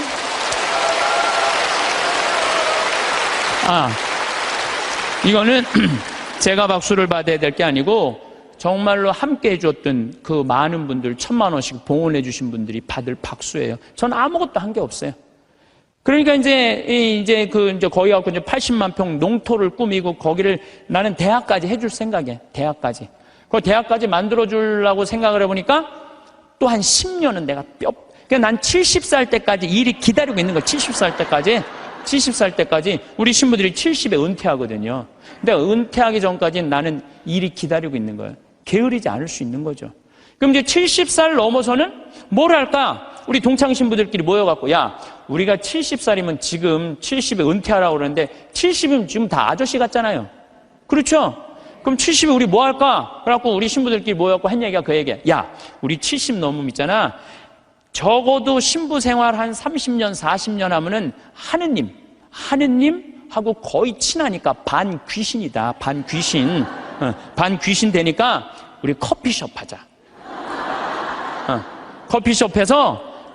이거는 제가 박수를 받아야 될 게 아니고 정말로 함께 해줬던 그 많은 분들 1,000만 원씩 봉헌해 주신 분들이 받을 박수예요. 저는 아무것도 한 게 없어요. 그러니까 이제 거기 갖고 이제 80만 평 농토를 꾸미고 거기를 나는 대학까지 해줄 생각이에요. 대학까지. 그 대학까지 만들어 주려고 생각을 해보니까 또 한 10년은 내가 그러니까 난 70살 때까지 일이 기다리고 있는 거예요. 70살 때까지 우리 신부들이 70에 은퇴하거든요. 근데 은퇴하기 전까지는 나는 일이 기다리고 있는 거예요. 게으르지 않을 수 있는 거죠. 그럼 이제 70살 넘어서는 뭘 할까? 우리 동창 신부들끼리 모여갖고 야, 우리가 70살이면 지금 70에 은퇴하라고 그러는데 70이면 지금 다 아저씨 같잖아요. 그렇죠? 그럼 70에 우리 뭐 할까? 그래갖고 우리 신부들끼리 모여갖고 한 얘기가 그 얘기야. 야, 우리 70 넘으면 있잖아. 적어도 신부 생활 한 30년, 40년 하면은 하느님하고 거의 친하니까 반귀신이다. 반귀신. 반귀신 되니까 우리 커피숍 하자.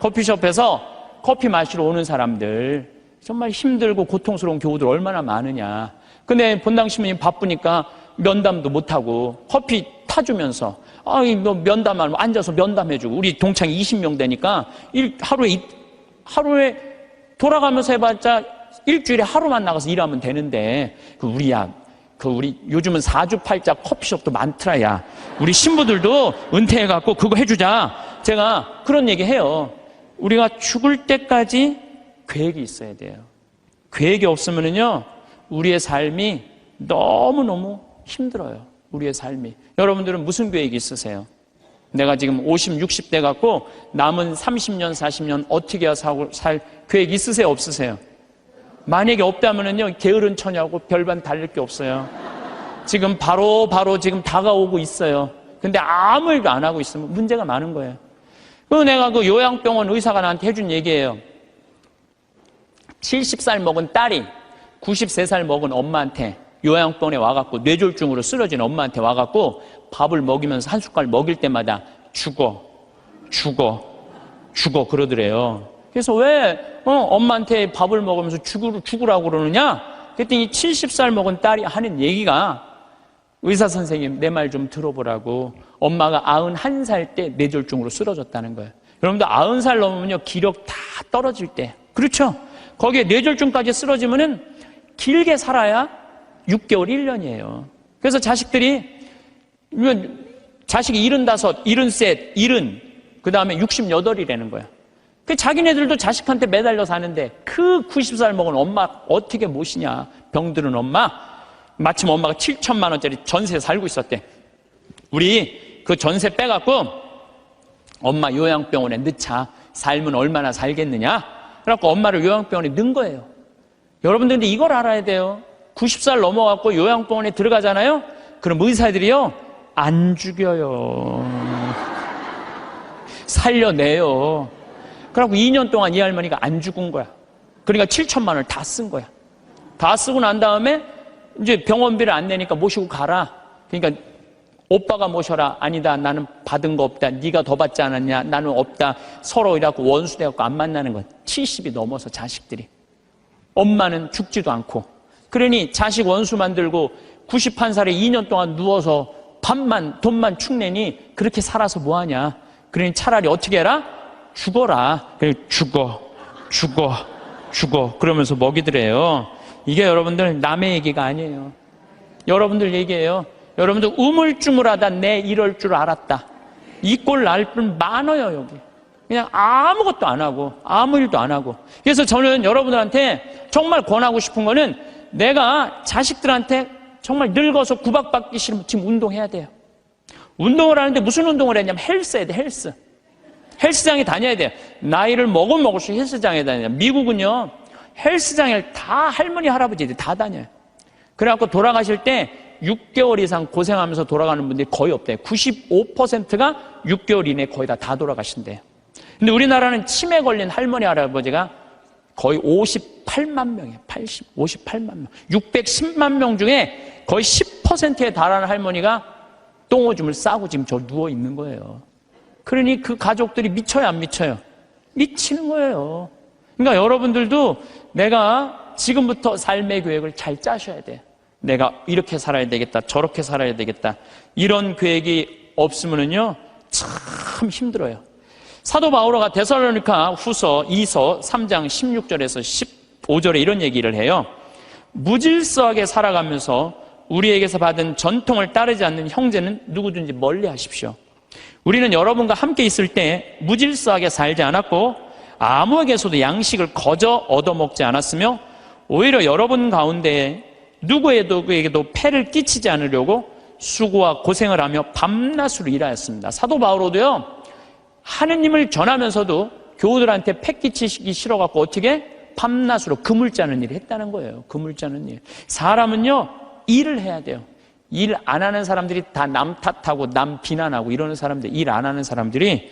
커피숍에서 커피 마시러 오는 사람들, 정말 힘들고 고통스러운 교우들 얼마나 많으냐. 근데 본당 신부님 바쁘니까 면담도 못하고 커피 타주면서 너 면담하면 앉아서 면담해주고 우리 동창이 20명 되니까 하루에 돌아가면서 해봤자 일주일에 하루만 나가서 일하면 되는데 우리 요즘은 사주팔자 커피숍도 많더라. 야, 우리 신부들도 은퇴해갖고 그거 해주자. 제가 그런 얘기 해요. 우리가 죽을 때까지 계획이 있어야 돼요. 계획이 없으면은요 우리의 삶이 너무너무 힘들어요. 우리의 삶이. 여러분들은 무슨 계획이 있으세요? 내가 지금 50, 60대 갖고 남은 30년, 40년 어떻게 살 계획 있으세요? 없으세요? 만약에 없다면은요 게으른 처냐고 별반 달릴 게 없어요. 지금 바로 지금 다가오고 있어요. 근데 아무 일도 안 하고 있으면 문제가 많은 거예요. 그리고 내가 그 요양병원 의사가 나한테 해준 얘기예요. 70살 먹은 딸이 93살 먹은 엄마한테 요양병원에 와갖고 뇌졸중으로 쓰러진 엄마한테 와갖고 밥을 먹이면서 한 숟갈 먹일 때마다 죽어 그러더래요. 그래서 왜 엄마한테 밥을 먹으면서 죽으라고 그러느냐? 그랬더니 70살 먹은 딸이 하는 얘기가 의사 선생님 내 말 좀 들어보라고. 엄마가 91살 때 뇌졸중으로 쓰러졌다는 거예요. 여러분들 90살 넘으면요 기력 다 떨어질 때. 그렇죠? 거기에 뇌졸중까지 쓰러지면은 길게 살아야 6개월, 1년이에요. 그래서 자식이 75, 73, 70, 그 다음에 68이라는 거야. 그 자기네들도 자식한테 매달려 사는데 그 90살 먹은 엄마 어떻게 모시냐. 병들은 엄마. 마침 엄마가 7천만 원짜리 전세 살고 있었대. 우리 그 전세 빼갖고 엄마 요양병원에 넣자. 살면 얼마나 살겠느냐. 그래갖고 엄마를 요양병원에 넣은 거예요. 여러분들 근데 이걸 알아야 돼요. 90살 넘어갖고 요양병원에 들어가잖아요. 그럼 의사들이요 안 죽여요. 살려내요. 그래갖고 2년 동안 이 할머니가 안 죽은 거야. 그러니까 7천만 원을 다 쓴 거야. 다 쓰고 난 다음에 이제 병원비를 안 내니까 모시고 가라. 그러니까 오빠가 모셔라. 아니다, 나는 받은 거 없다. 네가 더 받지 않았냐. 나는 없다. 서로 이래갖고 원수 돼갖고 안 만나는 거야. 70이 넘어서 자식들이. 엄마는 죽지도 않고. 그러니 자식 원수 만들고 91살에 2년 동안 누워서 돈만 축내니 그렇게 살아서 뭐하냐. 그러니 차라리 어떻게 해라? 죽어라. 그래 죽어 그러면서 먹이더래요. 이게 여러분들 남의 얘기가 아니에요. 여러분들 얘기예요. 여러분들 우물쭈물하다 내 이럴 줄 알았다. 이 꼴 날 분 많아요. 여기 그냥 아무것도 안 하고 아무 일도 안 하고. 그래서 저는 여러분들한테 정말 권하고 싶은 거는 내가 자식들한테 정말 늙어서 구박받기 싫으면 지금 운동해야 돼요. 운동을 하는데 무슨 운동을 했냐면 헬스 해야 돼, 헬스. 헬스장에 다녀야 돼요. 나이를 먹으면 먹을수록 헬스장에 다녀요. 미국은요, 헬스장에 다 할머니, 할아버지들이 다 다녀요. 그래갖고 돌아가실 때 6개월 이상 고생하면서 돌아가는 분들이 거의 없대요. 95%가 6개월 이내에 거의 다 돌아가신대요. 근데 우리나라는 치매 걸린 할머니, 할아버지가 거의 58만 명이에요. 58만 명. 610만 명 중에 거의 10%에 달하는 할머니가 똥오줌을 싸고 지금 저 누워 있는 거예요. 그러니 그 가족들이 미쳐요, 안 미쳐요? 미치는 거예요. 그러니까 여러분들도 내가 지금부터 삶의 계획을 잘 짜셔야 돼요. 내가 이렇게 살아야 되겠다, 저렇게 살아야 되겠다. 이런 계획이 없으면요, 참 힘들어요. 사도 바오로가 데살로니가 후서 2서 3장 16절에서 15절에 이런 얘기를 해요. 무질서하게 살아가면서 우리에게서 받은 전통을 따르지 않는 형제는 누구든지 멀리 하십시오. 우리는 여러분과 함께 있을 때 무질서하게 살지 않았고 아무에게서도 양식을 거저 얻어먹지 않았으며 오히려 여러분 가운데 누구에게도 폐를 끼치지 않으려고 수고와 고생을 하며 밤낮으로 일하였습니다. 사도 바오로도요, 하느님을 전하면서도 교우들한테 폐 끼치기 싫어갖고 어떻게 밤낮으로 그물 짜는 일을 했다는 거예요. 그물 짜는 일. 사람은요, 일을 해야 돼요. 일 안 하는 사람들이 다 남 탓하고 남 비난하고 이러는 사람들, 일 안 하는 사람들이,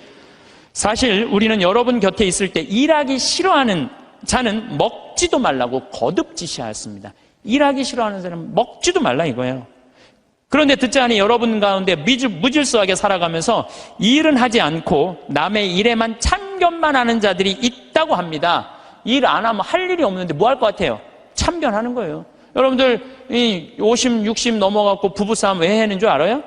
사실 우리는 여러분 곁에 있을 때 일하기 싫어하는 자는 먹지도 말라고 거듭 지시하였습니다. 일하기 싫어하는 사람은 먹지도 말라 이거예요. 그런데 듣지 않니 여러분 가운데 무질서하게 살아가면서 일은 하지 않고 남의 일에만 참견만 하는 자들이 있다고 합니다. 일 안 하면 할 일이 없는데 뭐 할 것 같아요? 참견하는 거예요. 여러분들 50, 60 넘어갖고 부부싸움 왜 하는 줄 알아요?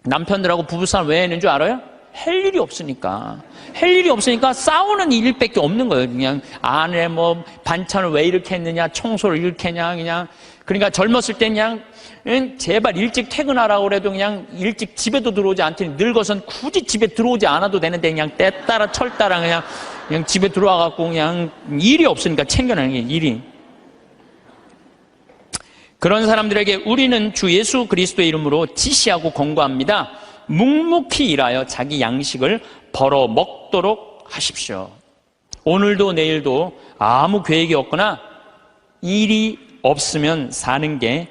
남편들하고 부부싸움 왜 하는 줄 알아요? 할 일이 없으니까. 할 일이 없으니까 싸우는 일밖에 없는 거예요. 그냥 아내 뭐 반찬을 왜 이렇게 했느냐, 청소를 이렇게 했냐, 그냥. 그러니까 젊었을 때 그냥 제발 일찍 퇴근하라고 그래도 그냥 일찍 집에도 들어오지 않더니 늙어선 굳이 집에 들어오지 않아도 되는데 그냥 때 따라 철 따라 그냥 집에 들어와갖고 그냥 일이 없으니까 챙겨내는 게 일이. 그런 사람들에게 우리는 주 예수 그리스도의 이름으로 지시하고 권고합니다. 묵묵히 일하여 자기 양식을 벌어 먹도록 하십시오. 오늘도 내일도 아무 계획이 없거나 일이 없으면 사는 게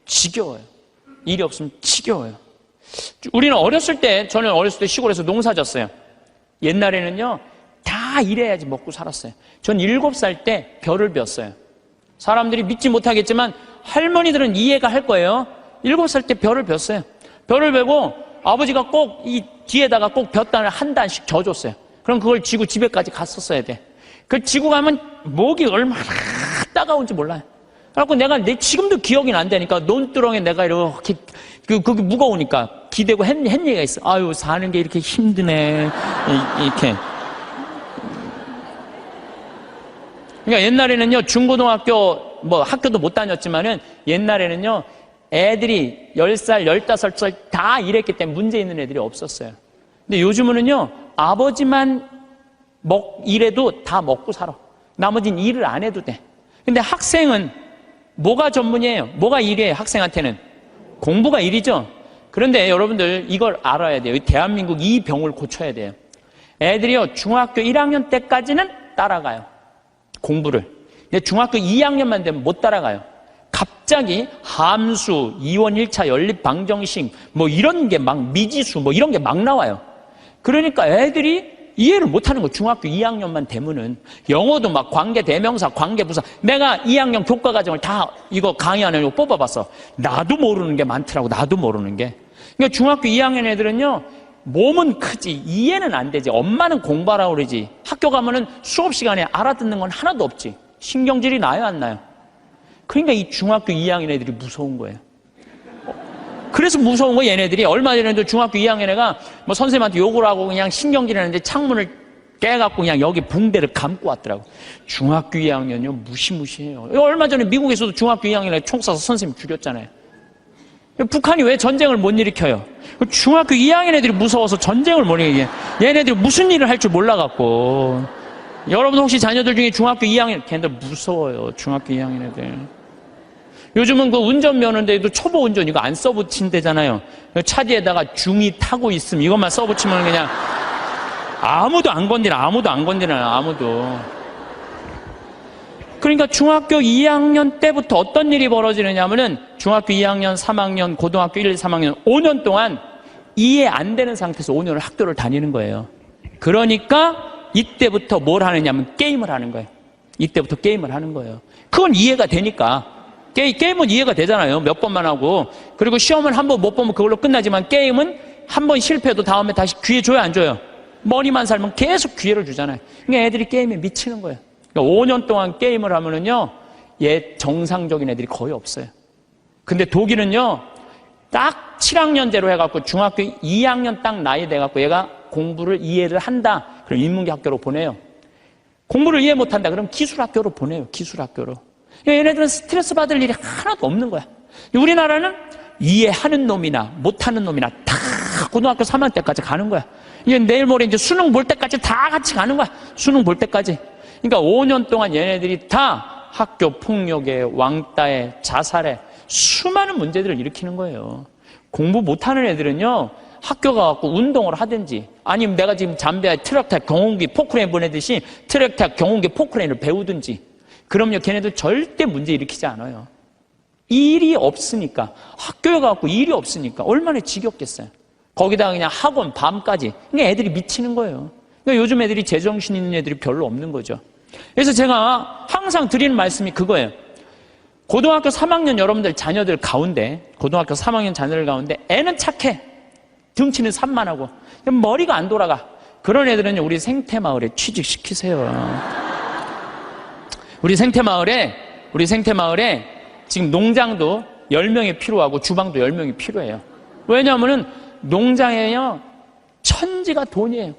지겨워요. 일이 없으면 지겨워요. 우리는 저는 어렸을 때 시골에서 농사 졌어요. 옛날에는요, 다 일해야지 먹고 살았어요. 전 7살 때 벼를 뱄어요. 사람들이 믿지 못하겠지만 할머니들은 이해가 할 거예요. 7살 때 벼를 뱄어요. 벼를 베고 아버지가 꼭 이 뒤에다가 꼭 볕단을 한 단씩 져줬어요. 그럼 그걸 지고 집에까지 갔었어야 돼. 그걸 지고 가면 목이 얼마나 따가운지 몰라요. 그래갖고 내가 지금도 기억이 안 되니까 논두렁에 내가 이렇게 그게 무거우니까 기대고 한 얘기가 있어. 아유, 사는 게 이렇게 힘드네. 이렇게. 그러니까 옛날에는요, 중고등학교 뭐 학교도 못 다녔지만은 옛날에는요, 애들이 10살, 15살 다 일했기 때문에 문제 있는 애들이 없었어요. 근데 요즘은요, 아버지만 일해도 다 먹고 살아. 나머지는 일을 안 해도 돼. 근데 학생은 뭐가 전문이에요? 뭐가 일이에요? 학생한테는 공부가 일이죠. 그런데 여러분들 이걸 알아야 돼요. 대한민국 이 병을 고쳐야 돼요. 애들이요, 중학교 1학년 때까지는 따라가요, 공부를. 근데 중학교 2학년만 되면 못 따라가요. 갑자기 함수, 이원 1차 연립 방정식 뭐 이런 게 막 미지수 뭐 이런 게 막 나와요. 그러니까 애들이 이해를 못하는 거. 중학교 2학년만 되면은 영어도 막 관계 대명사, 관계 부사. 내가 2학년 교과 과정을 다 이거 강의하는 거 뽑아봤어. 나도 모르는 게 많더라고. 나도 모르는 게. 그러니까 중학교 2학년 애들은요, 몸은 크지 이해는 안 되지. 엄마는 공부하라고 그러지. 학교 가면은 수업 시간에 알아듣는 건 하나도 없지. 신경질이 나요, 안 나요? 그러니까 이 중학교 2학년 애들이 무서운 거예요. 그래서 무서운 거. 얘네들이 얼마 전에도 중학교 2학년 애가 뭐 선생님한테 욕을 하고 그냥 신경질 하는데 창문을 깨갖고 그냥 여기 붕대를 감고 왔더라고. 중학교 2학년이요, 무시무시해요. 얼마 전에 미국에서도 중학교 2학년 애 총 쏴서 선생님 죽였잖아요. 북한이 왜 전쟁을 못 일으켜요? 중학교 2학년 애들이 무서워서 전쟁을 못 일으켜요. 얘네들이 무슨 일을 할 줄 몰라갖고. 여러분 혹시 자녀들 중에 중학교 2학년, 걔네들 무서워요. 중학교 2학년 애들. 요즘은 그 운전면허인데도 초보 운전 이거 안 써붙인대잖아요. 차 뒤에다가 중2 타고 있음 이것만 써붙이면 그냥 아무도 안 건드려요. 아무도. 그러니까 중학교 2학년 때부터 어떤 일이 벌어지느냐면은 중학교 2학년, 3학년, 고등학교 1, 3학년 5년 동안 이해 안 되는 상태에서 5년을 학교를 다니는 거예요. 그러니까 이때부터 뭘 하느냐면 게임을 하는 거예요. 이때부터 게임을 하는 거예요. 그건 이해가 되니까. 게임은 이해가 되잖아요. 몇 번만 하고. 그리고 시험은 한 번 못 보면 그걸로 끝나지만 게임은 한 번 실패해도 다음에 다시 기회 줘요, 안 줘요? 머리만 살면 계속 기회를 주잖아요. 그러니까 애들이 게임에 미치는 거예요. 그러니까 5년 동안 게임을 하면은요, 정상적인 애들이 거의 없어요. 근데 독일은요, 딱 7학년제로 해갖고 중학교 2학년 딱 나이 돼갖고 얘가 공부를 이해를 한다. 그럼 인문계 학교로 보내요. 공부를 이해 못한다. 그럼 기술학교로 보내요. 기술학교로. 얘네들은 스트레스 받을 일이 하나도 없는 거야. 우리나라는 이해하는 놈이나 못하는 놈이나 다 고등학교 3학년 때까지 가는 거야. 이제 내일 모레 이제 수능 볼 때까지 다 같이 가는 거야. 수능 볼 때까지. 그러니까 5년 동안 얘네들이 다 학교 폭력에, 왕따에, 자살에 수많은 문제들을 일으키는 거예요. 공부 못하는 애들은요, 학교 가갖고 운동을 하든지, 아니면 내가 지금 잠비아 트럭탑 경운기 포크레인 보내듯이 트럭탑 경운기 포크레인을 배우든지, 그럼요, 걔네들 절대 문제 일으키지 않아요. 일이 없으니까, 학교에 가갖고 일이 없으니까 얼마나 지겹겠어요. 거기다가 그냥 학원 밤까지. 그러니까 애들이 미치는 거예요. 그러니까 요즘 애들이 제정신 있는 애들이 별로 없는 거죠. 그래서 제가 항상 드리는 말씀이 그거예요. 고등학교 3학년 여러분들 자녀들 가운데, 고등학교 3학년 자녀들 가운데 애는 착해. 등치는 산만하고 머리가 안 돌아가. 그런 애들은 우리 생태마을에 취직시키세요. 우리 생태마을에 지금 농장도 10명이 필요하고 주방도 10명이 필요해요. 왜냐하면은 농장에요, 천지가 돈이에요.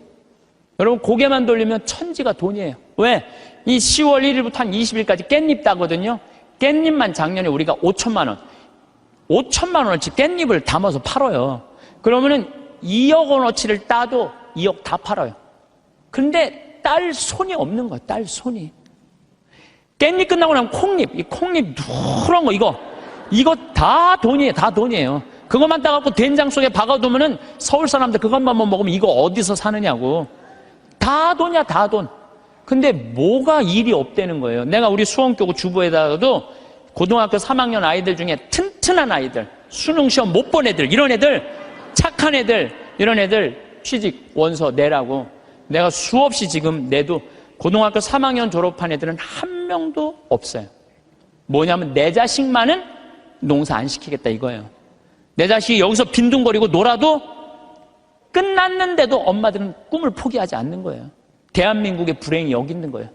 여러분 고개만 돌리면 천지가 돈이에요. 왜? 이 10월 1일부터 한 20일까지 깻잎 따거든요. 깻잎만 작년에 우리가 5천만 원, 5천만 원어치 깻잎을 담아서 팔아요. 그러면은 2억 원어치를 따도 2억 다 팔아요. 근데 딸 손이 없는 거야. 딸 손이. 깻잎 끝나고 나면 콩잎, 이 콩잎 누런 거 이거 다 돈이에요. 다 돈이에요. 그것만 따갖고 된장 속에 박아두면은 서울 사람들 그것만 먹으면 이거 어디서 사느냐고. 다 돈이야, 다 돈. 근데 뭐가 일이 없다는 거예요. 내가 우리 수원교구 주부에다가도 고등학교 3학년 아이들 중에 튼튼한 아이들, 수능 시험 못 본 애들, 이런 애들, 착한 애들, 이런 애들 취직 원서 내라고 내가 수없이 지금 내도 고등학교 3학년 졸업한 애들은 한 명도 없어요. 뭐냐면 내 자식만은 농사 안 시키겠다 이거예요. 내 자식이 여기서 빈둥거리고 놀아도 끝났는데도 엄마들은 꿈을 포기하지 않는 거예요. 대한민국의 불행이 여기 있는 거예요.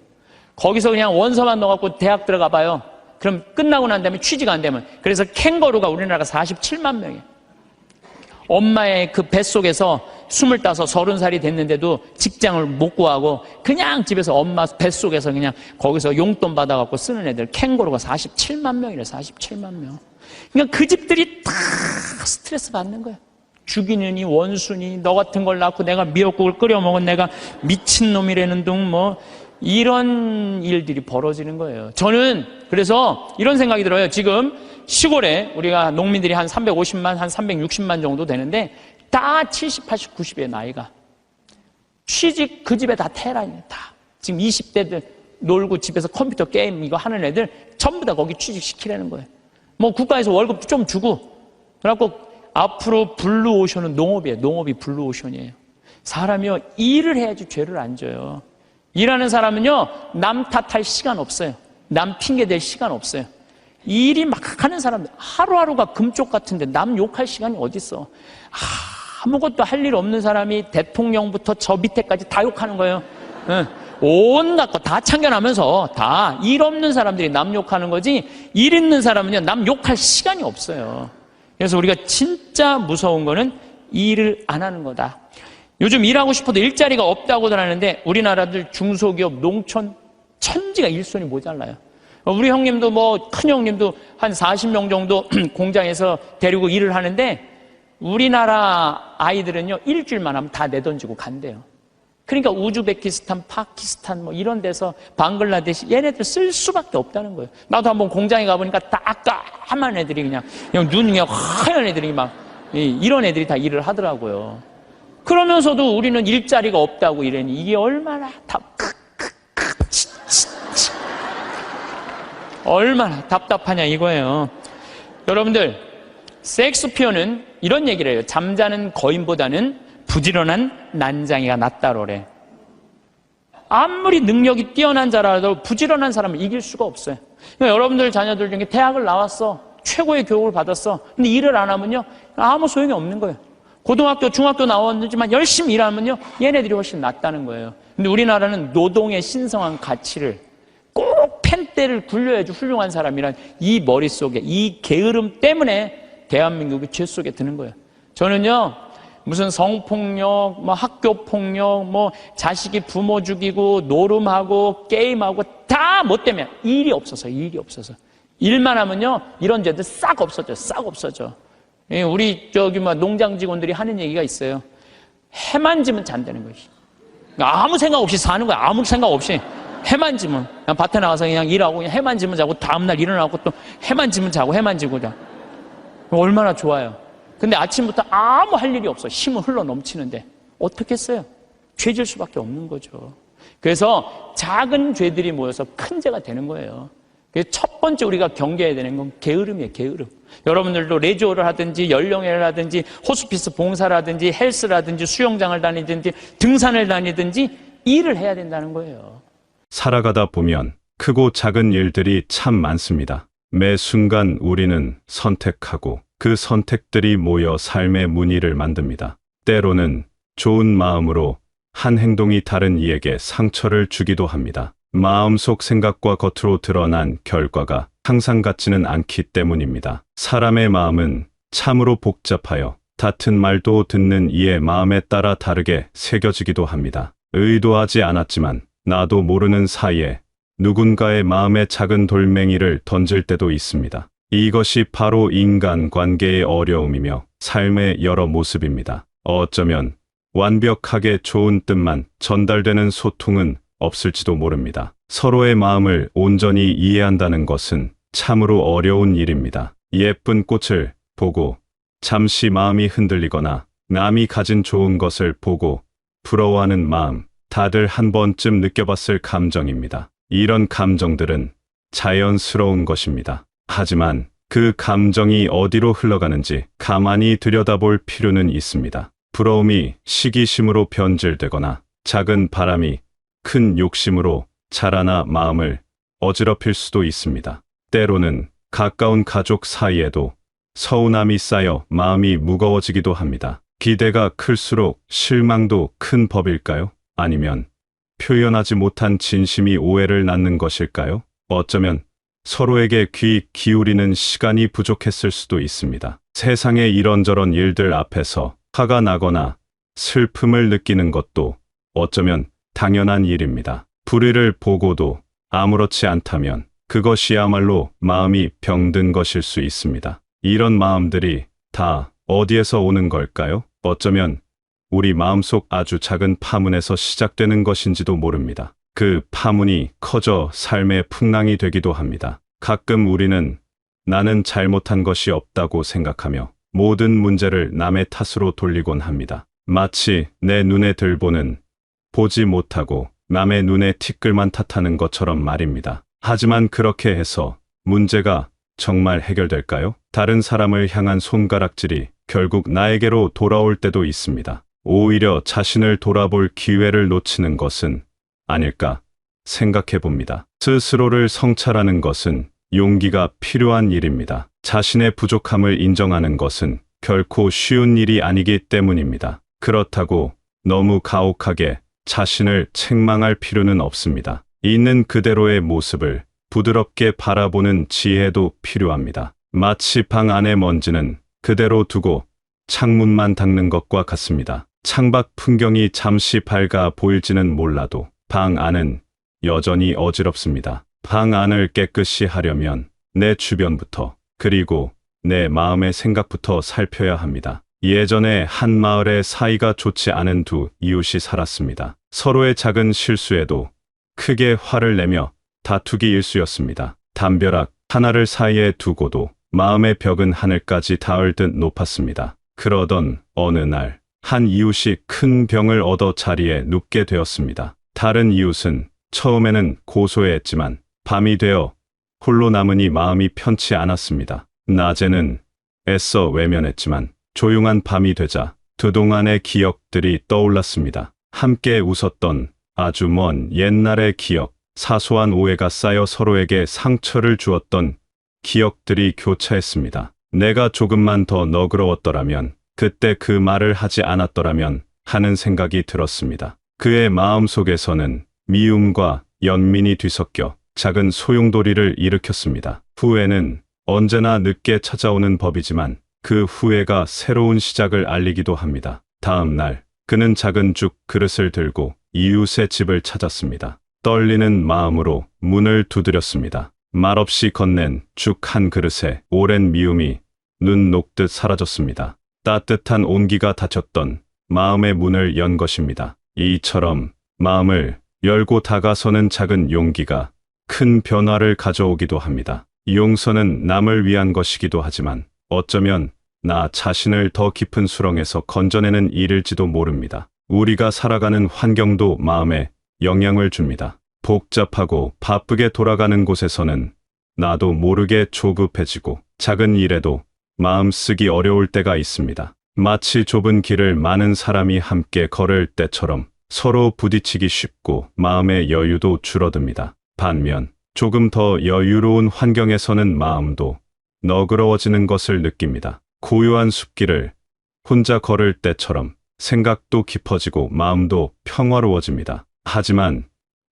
거기서 그냥 원서만 넣어갖고 대학 들어가 봐요. 그럼 끝나고 난 다음에 취직 안 되면. 그래서 캥거루가 우리나라가 47만 명이에요. 엄마의 그 뱃속에서 25, 30살이 됐는데도 직장을 못 구하고 그냥 집에서 엄마 뱃속에서 그냥 거기서 용돈 받아갖고 쓰는 애들 캥거루가 47만 명이래. 47만 명. 그러니까 그 집들이 다 스트레스 받는 거예요. 죽이느니 원수니 너 같은 걸 낳고 내가 미역국을 끓여 먹은 내가 미친놈이라는 둥 뭐 이런 일들이 벌어지는 거예요. 저는 그래서 이런 생각이 들어요. 지금 시골에 우리가 농민들이 한 350만, 한 360만 정도 되는데 다 70, 80, 90의 나이가. 취직 그 집에 다 테란이에요. 다. 지금 20대들 놀고 집에서 컴퓨터 게임 이거 하는 애들 전부 다 거기 취직시키라는 거예요. 뭐 국가에서 월급 좀 주고. 그래갖고 앞으로 블루오션은 농업이에요. 농업이 블루오션이에요. 사람이요, 일을 해야지 죄를 안 져요. 일하는 사람은요, 남 탓할 시간 없어요. 남 핑계 댈 시간 없어요. 일이 막 하는 사람들, 하루하루가 금쪽 같은데 남 욕할 시간이 어딨어. 아무것도 할 일 없는 사람이 대통령부터 저 밑에까지 다 욕하는 거예요. 온갖 거 다 참견하면서 다 일 없는 사람들이 남 욕하는 거지, 일 있는 사람은요, 남 욕할 시간이 없어요. 그래서 우리가 진짜 무서운 거는 일을 안 하는 거다. 요즘 일하고 싶어도 일자리가 없다고들 하는데 우리나라들 중소기업, 농촌 천지가 일손이 모자라요. 우리 형님도 뭐 큰 형님도 한 40명 정도 공장에서 데리고 일을 하는데 우리나라 아이들은요 일주일만 하면 다 내던지고 간대요. 그러니까 우즈베키스탄, 파키스탄 뭐 이런 데서 방글라데시 얘네들 쓸 수밖에 없다는 거예요. 나도 한번 공장에 가보니까 다 까만 애들이 그냥 눈 그냥 하얀 애들이 막 이런 애들이 다 일을 하더라고요. 그러면서도 우리는 일자리가 없다고 이러니 이게 얼마나 얼마나 답답하냐 이거예요. 여러분들, 섹스피어는 이런 얘기를 해요. 잠자는 거인보다는 부지런한 난장이가 낫다고 그래. 아무리 능력이 뛰어난 자라도 부지런한 사람을 이길 수가 없어요. 그러니까 여러분들 자녀들 중에 대학을 나왔어. 최고의 교육을 받았어. 근데 일을 안 하면요, 아무 소용이 없는 거예요. 고등학교, 중학교 나왔지만 열심히 일하면요, 얘네들이 훨씬 낫다는 거예요. 근데 우리나라는 노동의 신성한 가치를 꼭 펜대를 굴려야지 훌륭한 사람이란 이 머릿속에, 이 게으름 때문에 대한민국이 죄 속에 드는 거예요. 저는요, 무슨 성폭력, 뭐 학교폭력, 뭐 자식이 부모 죽이고, 노름하고, 게임하고, 다 뭐 때문에? 일이 없어서. 일만 하면요, 이런 죄들 싹 없어져. 우리 농장 직원들이 하는 얘기가 있어요. 해만 지면 잔다는 거지. 아무 생각 없이 사는 거야. 아무 생각 없이. 해만 지면. 그냥 밭에 나가서 그냥 일하고, 그냥 해만 지면 자고, 다음날 일어나고 또 해만 지면 자고, 해만 지고 자. 얼마나 좋아요. 근데 아침부터 아무 할 일이 없어. 힘은 흘러 넘치는데. 어떻게 했어요? 죄질 수밖에 없는 거죠. 그래서 작은 죄들이 모여서 큰 죄가 되는 거예요. 그래서 첫 번째 우리가 경계해야 되는 건 게으름이에요, 게으름. 여러분들도 레저를 하든지, 연령회를 하든지, 호스피스 봉사라든지, 헬스라든지, 수영장을 다니든지, 등산을 다니든지, 일을 해야 된다는 거예요. 살아가다 보면 크고 작은 일들이 참 많습니다. 매 순간 우리는 선택하고 그 선택들이 모여 삶의 무늬를 만듭니다. 때로는 좋은 마음으로 한 행동이 다른 이에게 상처를 주기도 합니다. 마음속 생각과 겉으로 드러난 결과가 항상 같지는 않기 때문입니다. 사람의 마음은 참으로 복잡하여 같은 말도 듣는 이의 마음에 따라 다르게 새겨지기도 합니다. 의도하지 않았지만 나도 모르는 사이에 누군가의 마음에 작은 돌멩이를 던질 때도 있습니다. 이것이 바로 인간관계의 어려움이며 삶의 여러 모습입니다. 어쩌면 완벽하게 좋은 뜻만 전달되는 소통은 없을지도 모릅니다. 서로의 마음을 온전히 이해한다는 것은 참으로 어려운 일입니다. 예쁜 꽃을 보고 잠시 마음이 흔들리거나 남이 가진 좋은 것을 보고 부러워하는 마음, 다들 한 번쯤 느껴봤을 감정입니다. 이런 감정들은 자연스러운 것입니다. 하지만 그 감정이 어디로 흘러가는지 가만히 들여다볼 필요는 있습니다. 부러움이 시기심으로 변질되거나 작은 바람이 큰 욕심으로 자라나 마음을 어지럽힐 수도 있습니다. 때로는 가까운 가족 사이에도 서운함이 쌓여 마음이 무거워지기도 합니다. 기대가 클수록 실망도 큰 법일까요? 아니면 표현하지 못한 진심이 오해를 낳는 것일까요? 어쩌면 서로에게 귀 기울이는 시간이 부족했을 수도 있습니다. 세상의 이런저런 일들 앞에서 화가 나거나 슬픔을 느끼는 것도 어쩌면 당연한 일입니다. 불의를 보고도 아무렇지 않다면 그것이야말로 마음이 병든 것일 수 있습니다. 이런 마음들이 다 어디에서 오는 걸까요? 어쩌면 우리 마음속 아주 작은 파문에서 시작되는 것인지도 모릅니다. 그 파문이 커져 삶의 풍랑이 되기도 합니다. 가끔 우리는 나는 잘못한 것이 없다고 생각하며 모든 문제를 남의 탓으로 돌리곤 합니다. 마치 내 눈에 들보는 보지 못하고 남의 눈에 티끌만 탓하는 것처럼 말입니다. 하지만 그렇게 해서 문제가 정말 해결될까요? 다른 사람을 향한 손가락질이 결국 나에게로 돌아올 때도 있습니다. 오히려 자신을 돌아볼 기회를 놓치는 것은 아닐까 생각해 봅니다. 스스로를 성찰하는 것은 용기가 필요한 일입니다. 자신의 부족함을 인정하는 것은 결코 쉬운 일이 아니기 때문입니다. 그렇다고 너무 가혹하게 자신을 책망할 필요는 없습니다. 있는 그대로의 모습을 부드럽게 바라보는 지혜도 필요합니다. 마치 방 안의 먼지는 그대로 두고 창문만 닦는 것과 같습니다. 창밖 풍경이 잠시 밝아 보일지는 몰라도 방 안은 여전히 어지럽습니다. 방 안을 깨끗이 하려면 내 주변부터 그리고 내 마음의 생각부터 살펴야 합니다. 예전에 한 마을에 사이가 좋지 않은 두 이웃이 살았습니다. 서로의 작은 실수에도 크게 화를 내며 다투기 일쑤였습니다. 담벼락 하나를 사이에 두고도 마음의 벽은 하늘까지 닿을 듯 높았습니다. 그러던 어느 날 한 이웃이 큰 병을 얻어 자리에 눕게 되었습니다. 다른 이웃은 처음에는 고소해했지만 밤이 되어 홀로 남으니 마음이 편치 않았습니다. 낮에는 애써 외면했지만 조용한 밤이 되자 그동안의 기억들이 떠올랐습니다. 함께 웃었던 아주 먼 옛날의 기억, 사소한 오해가 쌓여 서로에게 상처를 주었던 기억들이 교차했습니다. 내가 조금만 더 너그러웠더라면, 그때 그 말을 하지 않았더라면 하는 생각이 들었습니다. 그의 마음속에서는 미움과 연민이 뒤섞여 작은 소용돌이를 일으켰습니다. 후회는 언제나 늦게 찾아오는 법이지만 그 후회가 새로운 시작을 알리기도 합니다. 다음 날 그는 작은 죽 그릇을 들고 이웃의 집을 찾았습니다. 떨리는 마음으로 문을 두드렸습니다. 말없이 건넨 죽 한 그릇에 오랜 미움이 눈 녹듯 사라졌습니다. 따뜻한 온기가 닫혔던 마음의 문을 연 것입니다. 이처럼 마음을 열고 다가서는 작은 용기가 큰 변화를 가져오기도 합니다. 용서는 남을 위한 것이기도 하지만 어쩌면 나 자신을 더 깊은 수렁에서 건져내는 일일지도 모릅니다. 우리가 살아가는 환경도 마음에 영향을 줍니다. 복잡하고 바쁘게 돌아가는 곳에서는 나도 모르게 조급해지고 작은 일에도 마음 쓰기 어려울 때가 있습니다. 마치 좁은 길을 많은 사람이 함께 걸을 때처럼 서로 부딪히기 쉽고 마음의 여유도 줄어듭니다. 반면 조금 더 여유로운 환경에서는 마음도 너그러워지는 것을 느낍니다. 고요한 숲길을 혼자 걸을 때처럼 생각도 깊어지고 마음도 평화로워집니다. 하지만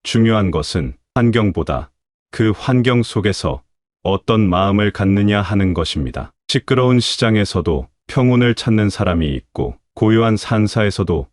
중요한 것은 환경보다 그 환경 속에서 어떤 마음을 갖느냐 하는 것입니다. 시끄러운 시장에서도 평온을 찾는 사람이 있고 고요한 산사에서도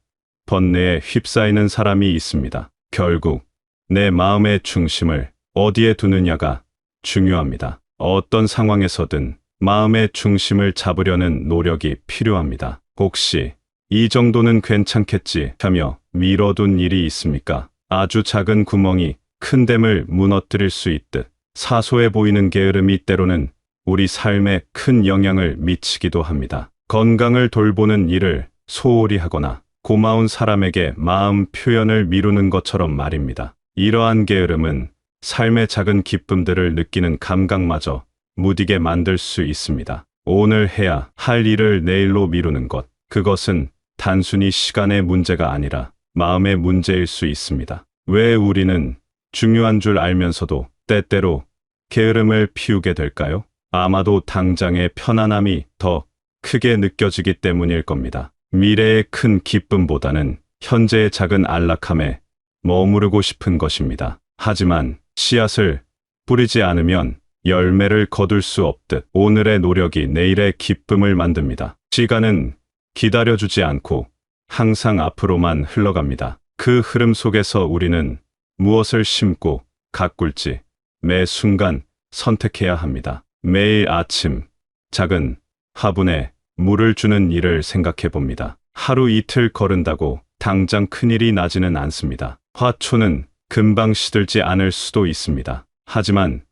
번뇌에 휩싸이는 사람이 있습니다. 결국 내 마음의 중심을 어디에 두느냐가 중요합니다. 어떤 상황에서든 마음의 중심을 잡으려는 노력이 필요합니다. 혹시 이 정도는 괜찮겠지 하며 미뤄둔 일이 있습니까? 아주 작은 구멍이 큰 댐을 무너뜨릴 수 있듯 사소해 보이는 게으름이 때로는 우리 삶에 큰 영향을 미치기도 합니다. 건강을 돌보는 일을 소홀히 하거나 고마운 사람에게 마음 표현을 미루는 것처럼 말입니다. 이러한 게으름은 삶의 작은 기쁨들을 느끼는 감각마저 무디게 만들 수 있습니다. 오늘 해야 할 일을 내일로 미루는 것, 그것은 단순히 시간의 문제가 아니라 마음의 문제일 수 있습니다. 왜 우리는 중요한 줄 알면서도 때때로 게으름을 피우게 될까요? 아마도 당장의 편안함이 더 크게 느껴지기 때문일 겁니다. 미래의 큰 기쁨보다는 현재의 작은 안락함에 머무르고 싶은 것입니다. 하지만 씨앗을 뿌리지 않으면 열매를 거둘 수 없듯 오늘의 노력이 내일의 기쁨을 만듭니다. 시간은 기다려주지 않고 항상 앞으로만 흘러갑니다. 그 흐름 속에서 우리는 무엇을 심고 가꿀지 매 순간 선택해야 합니다. 매일 아침 작은 화분에 물을 주는 일을 생각해 봅니다. 하루 이틀 거른다고 당장 큰일이 나지는 않습니다. 화초는 금방 시들지 않을 수도 있습니다. 하지만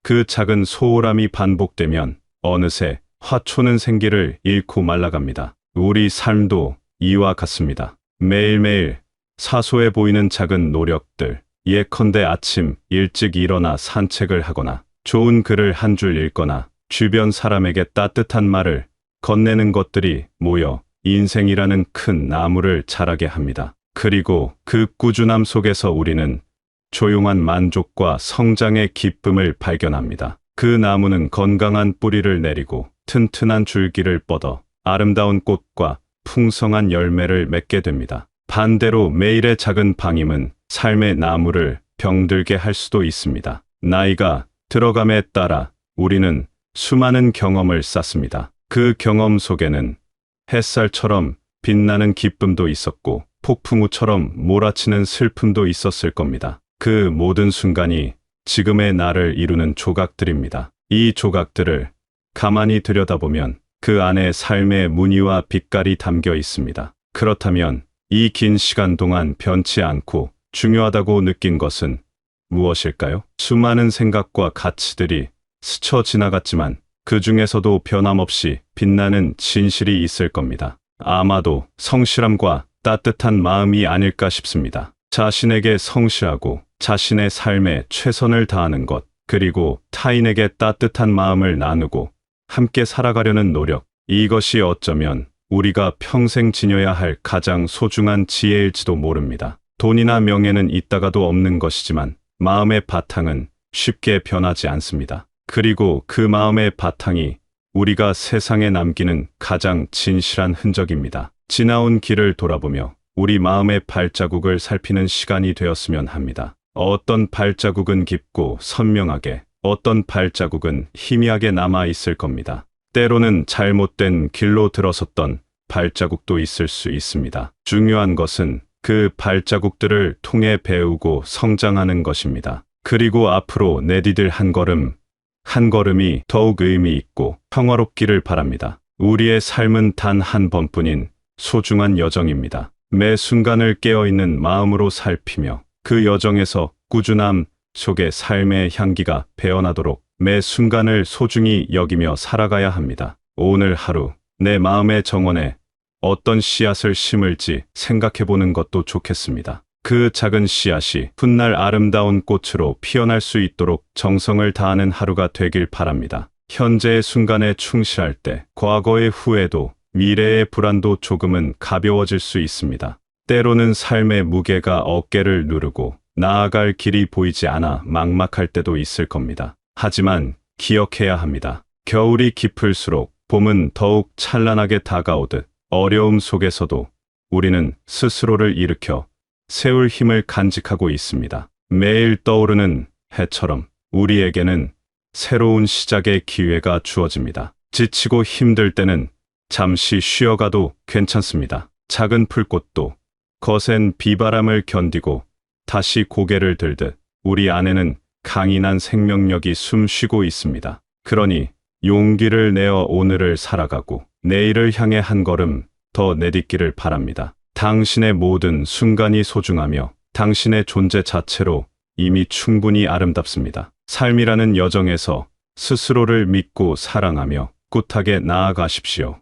그 작은 소홀함이 반복되면 어느새 화초는 생기를 잃고 말라갑니다. 우리 삶도 이와 같습니다. 매일매일 사소해 보이는 작은 노력들, 예컨대 아침 일찍 일어나 산책을 하거나 좋은 글을 한 줄 읽거나 주변 사람에게 따뜻한 말을 건네는 것들이 모여 인생이라는 큰 나무를 자라게 합니다. 그리고 그 꾸준함 속에서 우리는 조용한 만족과 성장의 기쁨을 발견합니다. 그 나무는 건강한 뿌리를 내리고 튼튼한 줄기를 뻗어 아름다운 꽃과 풍성한 열매를 맺게 됩니다. 반대로 매일의 작은 방임은 삶의 나무를 병들게 할 수도 있습니다. 나이가 들어감에 따라 우리는 수많은 경험을 쌓습니다. 그 경험 속에는 햇살처럼 빛나는 기쁨도 있었고 폭풍우처럼 몰아치는 슬픔도 있었을 겁니다. 그 모든 순간이 지금의 나를 이루는 조각들입니다. 이 조각들을 가만히 들여다보면 그 안에 삶의 무늬와 빛깔이 담겨 있습니다. 그렇다면 이 긴 시간 동안 변치 않고 중요하다고 느낀 것은 무엇일까요? 수많은 생각과 가치들이 스쳐 지나갔지만 그 중에서도 변함없이 빛나는 진실이 있을 겁니다. 아마도 성실함과 따뜻한 마음이 아닐까 싶습니다. 자신에게 성실하고 자신의 삶에 최선을 다하는 것, 그리고 타인에게 따뜻한 마음을 나누고 함께 살아가려는 노력, 이것이 어쩌면 우리가 평생 지녀야 할 가장 소중한 지혜일지도 모릅니다. 돈이나 명예는 있다가도 없는 것이지만 마음의 바탕은 쉽게 변하지 않습니다. 그리고 그 마음의 바탕이 우리가 세상에 남기는 가장 진실한 흔적입니다. 지나온 길을 돌아보며 우리 마음의 발자국을 살피는 시간이 되었으면 합니다. 어떤 발자국은 깊고 선명하게, 어떤 발자국은 희미하게 남아 있을 겁니다. 때로는 잘못된 길로 들어섰던 발자국도 있을 수 있습니다. 중요한 것은 그 발자국들을 통해 배우고 성장하는 것입니다. 그리고 앞으로 내디딜 한 걸음이 더욱 의미 있고 평화롭기를 바랍니다. 우리의 삶은 단 한 번뿐인 소중한 여정입니다. 매 순간을 깨어있는 마음으로 살피며 그 여정에서 꾸준함 속에 삶의 향기가 배어나도록 매 순간을 소중히 여기며 살아가야 합니다. 오늘 하루 내 마음의 정원에 어떤 씨앗을 심을지 생각해보는 것도 좋겠습니다. 그 작은 씨앗이 훗날 아름다운 꽃으로 피어날 수 있도록 정성을 다하는 하루가 되길 바랍니다. 현재의 순간에 충실할 때 과거의 후회도 미래의 불안도 조금은 가벼워질 수 있습니다. 때로는 삶의 무게가 어깨를 누르고 나아갈 길이 보이지 않아 막막할 때도 있을 겁니다. 하지만 기억해야 합니다. 겨울이 깊을수록 봄은 더욱 찬란하게 다가오듯 어려움 속에서도 우리는 스스로를 일으켜 세울 힘을 간직하고 있습니다. 매일 떠오르는 해처럼 우리에게는 새로운 시작의 기회가 주어집니다. 지치고 힘들 때는 잠시 쉬어가도 괜찮습니다. 작은 풀꽃도 거센 비바람을 견디고 다시 고개를 들듯 우리 안에는 강인한 생명력이 숨쉬고 있습니다. 그러니 용기를 내어 오늘을 살아가고 내일을 향해 한 걸음 더 내딛기를 바랍니다. 당신의 모든 순간이 소중하며 당신의 존재 자체로 이미 충분히 아름답습니다. 삶이라는 여정에서 스스로를 믿고 사랑하며 꿋하게 나아가십시오.